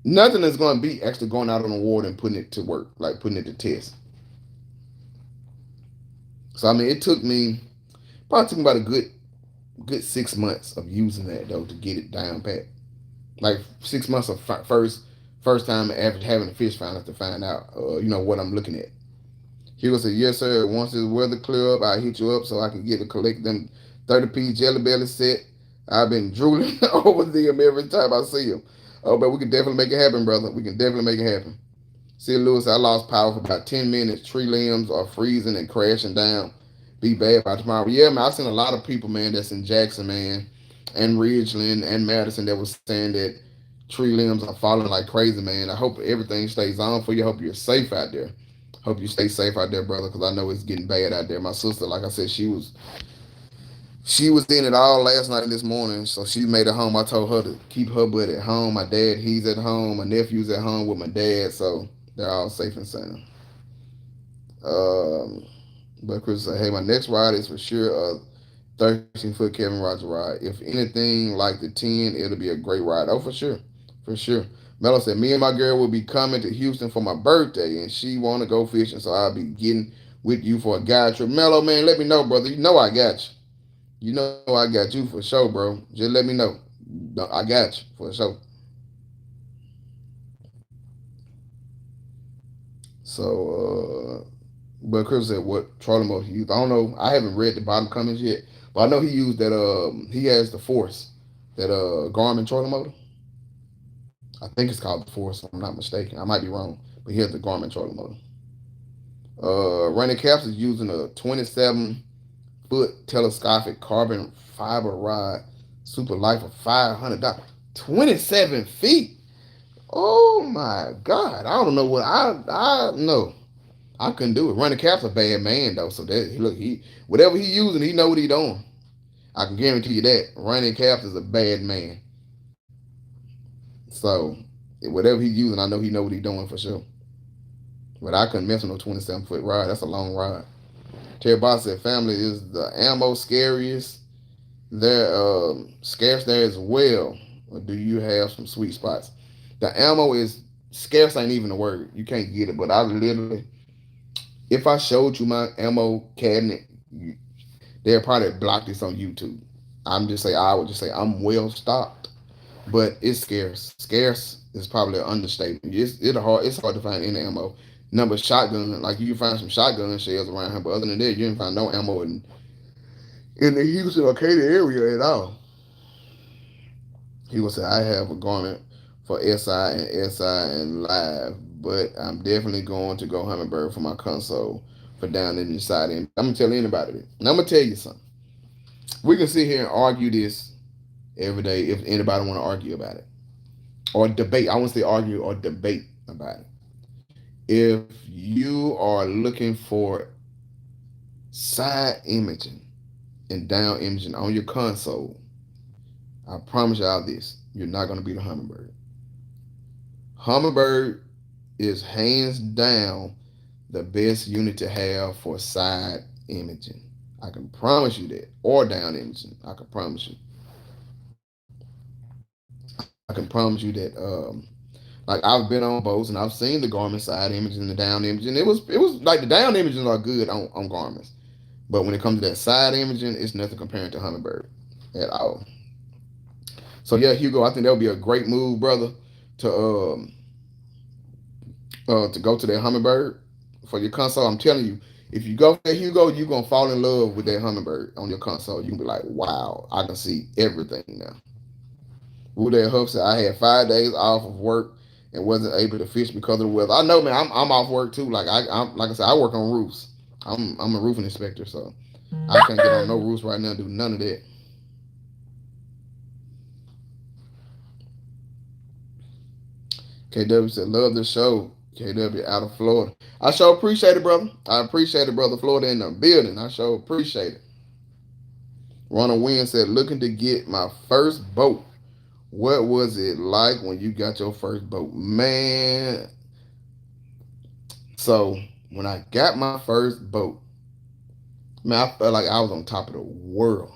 Nothing is going to be actually going out on the water and putting it to work, like putting it to test. So I mean, it took me about a good 6 months of using that though to get it down pat. Like 6 months of first time after having a fish finder to find out, what I'm looking at. Hugo said, yes, sir. Once this weather clear up, I'll hit you up so I can get to collect them 30-piece Jelly Belly set. I've been drooling over them every time I see them. Oh, but we can definitely make it happen, brother. We can definitely make it happen. See, Lewis, I lost power for about 10 minutes. Tree limbs are freezing and crashing down. Be bad by tomorrow. Yeah, man, I've seen a lot of people, man, that's in Jackson, man, and Ridgeland and Madison that was saying that tree limbs are falling like crazy, man. I hope everything stays on for you. I hope you're safe out there. Hope you stay safe out there, brother, because I know it's getting bad out there. My sister, like I said, she was in it all last night and this morning, so she made it home. I told her to keep her butt at home. My dad, he's at home. My nephew's at home with my dad, so they're all safe and sound. But Chris said, hey, my next ride is for sure a 13-foot Kevin Roger ride. If anything like the 10, it'll be a great ride. Oh, for sure. For sure. Mello said, me and my girl will be coming to Houston for my birthday, and she want to go fishing, so I'll be getting with you for a guide trip. Mello, man, let me know, brother. You know I got you. You know I got you for sure, bro. Just let me know. I got you for sure. So, but Chris said, what trolling mode he used? I don't know. I haven't read the bottom comments yet, but I know he used that. He has the Force, that Garmin trolling motor. I think it's called the Force, if I'm not mistaken. I might be wrong, but he has the Garmin trolling motor. Running Caps is using a 27-foot telescopic carbon fiber rod, super light for $500. 27 feet. Oh my God! I don't know what I know. I couldn't do it. Running Cap's a bad man though, so that look he whatever he using, he know what he doing. I can guarantee you that. Running Caps is a bad man. So whatever he's using, I know he know what he's doing for sure. But I couldn't mess with no 27-foot ride. That's a long ride. Terry Boss said, family is the ammo scariest. They're scarce there as well. Or do you have some sweet spots? The ammo is scarce, ain't even a word. You can't get it. But I literally, if I showed you my ammo cabinet, they'll probably block this on YouTube. I would just say I'm well stocked, but it's scarce. Scarce is probably an understatement. It's hard to find any ammo. Number shotgun, like you can find some shotgun shells around here, but other than that, you didn't find no ammo in the Houston Arcadia area at all. He will say, I have a garment for SI and live, but I'm definitely going to go Hummingbird for my console for down in the side end. I'm gonna tell anybody that. And I'm gonna tell you something. We can sit here and argue this every day if anybody want to argue about it or debate. I want to say argue or debate about it. If you are looking for side imaging and down imaging on your console, I promise y'all this: you're not gonna beat a Hummingbird. Hummingbird is hands down the best unit to have for side imaging. I can promise you that, or down imaging. I can promise you. I can promise you that. Like I've been on boats and I've seen the Garmin side imaging and the down imaging. It was like the down imaging are good on Garmin's, but when it comes to that side imaging, it's nothing comparing to Hummingbird at all. So yeah, Hugo, I think that would be a great move, brother, to to go to that Hummingbird for your console. I'm telling you, if you go there, Hugo, you're gonna fall in love with that Hummingbird on your console. You can be like, wow, I can see everything now. Rude Huff said I had 5 days off of work and wasn't able to fish because of the weather. I know, man. I'm off work too. I'm like I said, I work on roofs. I'm a roofing inspector, so I can't get on no roofs right now and do none of that. KW said, love the show. KW out of Florida. I sure appreciate it, brother. I appreciate it, brother. Florida in the building. I sure appreciate it. Ronald Wynn said, looking to get my first boat. What was it like when you got your first boat? Man. So when I got my first boat, man, I felt like I was on top of the world.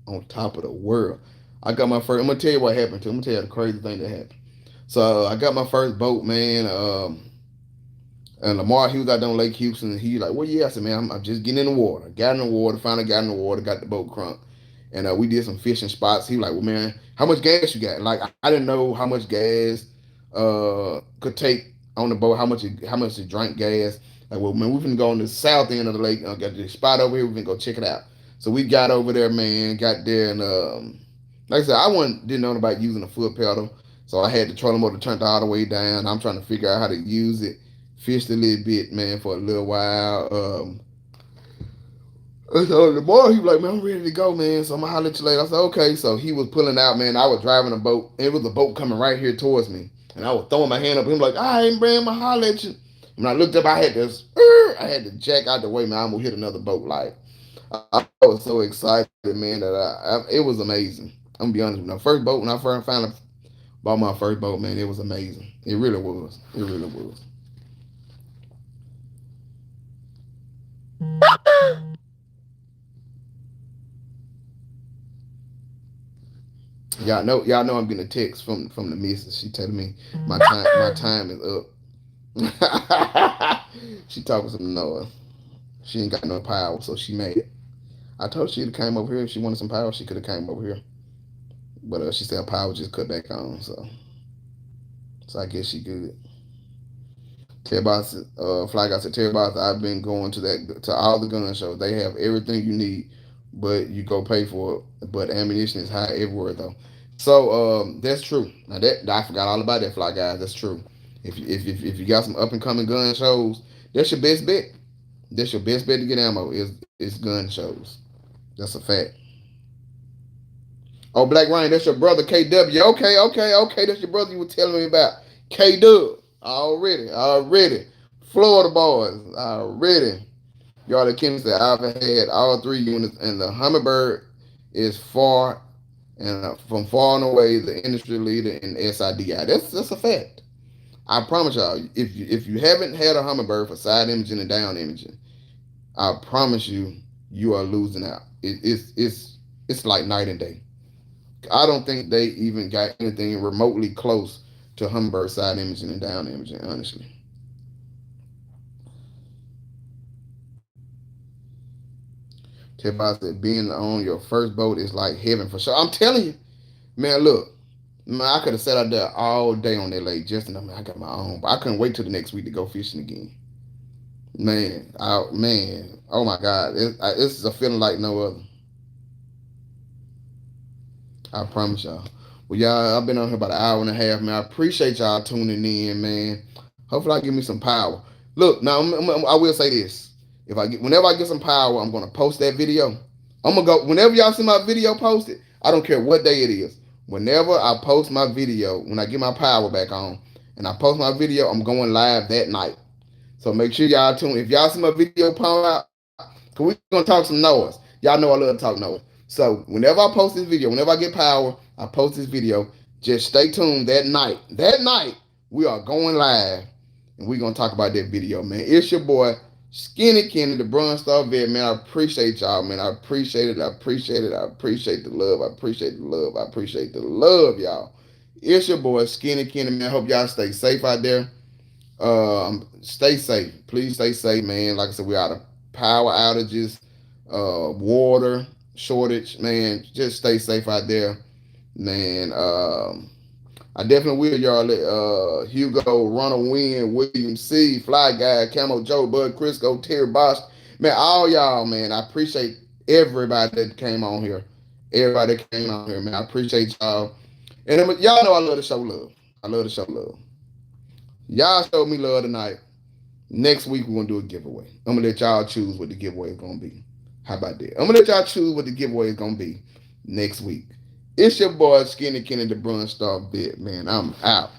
On top of the world. I got my first. I'm gonna tell you what happened to. I'm gonna tell you the crazy thing that happened. So I got my first boat, man. And Lamar, he was out there on Lake Houston, and he like, well, yeah, I said, man, I'm just getting in the water. Got in the water, finally got in the water, got the boat crunk. And we did some fishing spots. He was like, well, man, how much gas you got? Like, I didn't know how much gas could take on the boat, how much it drank gas. Like, well, man, we can go on the south end of the lake. Got this spot over here. We can go check it out. So we got over there, man, got there, and like I said, didn't know about using a foot pedal. So I had the trolling motor turned all the way down. I'm trying to figure out how to use it. Fished a little bit, man, for a little while. So the boy, he was like, man, I'm ready to go, man. So I'm gonna holler at you later. I said, okay. So he was pulling out, man. I was driving a boat. It was a boat coming right here towards me. And I was throwing my hand up. He was like, I ain't man, I'm gonna holler at you. When I looked up, I had to jack out the way, man. I'm gonna hit another boat. Like, I was so excited, man, that it was amazing. I'm gonna be honest with you. The first boat, when I first finally bought my first boat, man, it was amazing. It really was. It really was. Y'all know I'm getting a text from the missus. She telling me my time is up. She talking some noise. She ain't got no power, so she mad. I told her she'd have came over here. If she wanted some power, she could have came over here. But she said her power just cut back on, so I guess she good. Terry Boss, Fly Guy said, Terry Boss, I've been going to all the gun shows. They have everything you need, but you go pay for it. But ammunition is high everywhere though. So that's true. Now that I forgot all about that, Fly Guys. That's true. If you got some up and coming gun shows, that's your best bet. That's your best bet to get ammo is gun shows. That's a fact. Oh, Black Ryan, that's your brother KW. Okay. That's your brother you were telling me about. K Dub. Already. Florida boys. Already. Y'all the Kim said I've had all three units, and the Hummingbird is far and from far and away the industry leader in SIDI. That's a fact. I promise y'all, if you haven't had a Hummingbird for side imaging and down imaging, I promise you, you are losing out. It's like night and day. I don't think they even got anything remotely close to Hummingbird side imaging and down imaging, honestly. Tip said being on your first boat is like heaven for sure. I'm telling you, man. Look, man, I could have sat out there all day on that lake just enough. Man, I got my own, but I couldn't wait till the next week to go fishing again. Man, oh my God, it's a feeling like no other. I promise y'all. Well, y'all, I've been on here about an hour and a half, man. I appreciate y'all tuning in, man. Hopefully, I give me some power. Look, now I will say this: whenever I get some power, I'm gonna post that video. I'm gonna go whenever y'all see my video posted. I don't care what day it is. Whenever I post my video, when I get my power back on, and I post my video, I'm going live that night. So make sure y'all tune. If y'all see my video pop out, cause we gonna talk some noise. Y'all know I love to talk noise. So whenever I post this video, whenever I get power, I post this video. Just stay tuned that night. That night we are going live, and we're gonna talk about that video, man. It's your boy Skinny Kenny, the Bronze Star Vet, man. I appreciate y'all, man. I appreciate it. I appreciate it. I appreciate the love. I appreciate the love. I appreciate the love, y'all. It's your boy Skinny Kenny, man. I hope y'all stay safe out there. Stay safe. Please stay safe, man. Like I said, we're out of power outages, water shortage, man. Just stay safe out there, man. I definitely will, y'all. Hugo, Ronald Wynn, William C, Fly Guy, Camo Joe, Bud Crisco, Terry Bosch, man. All y'all, man. I appreciate everybody that came on here. Everybody that came on here, man. I appreciate y'all. And y'all know I love to show love. I love to show love. Y'all showed me love tonight. Next week we're gonna do a giveaway. I'm gonna let y'all choose what the giveaway is gonna be. How about that? I'm gonna let y'all choose what the giveaway is gonna be next week. It's your boy Skinny Kenny the Brun Star Vet, man. I'm out.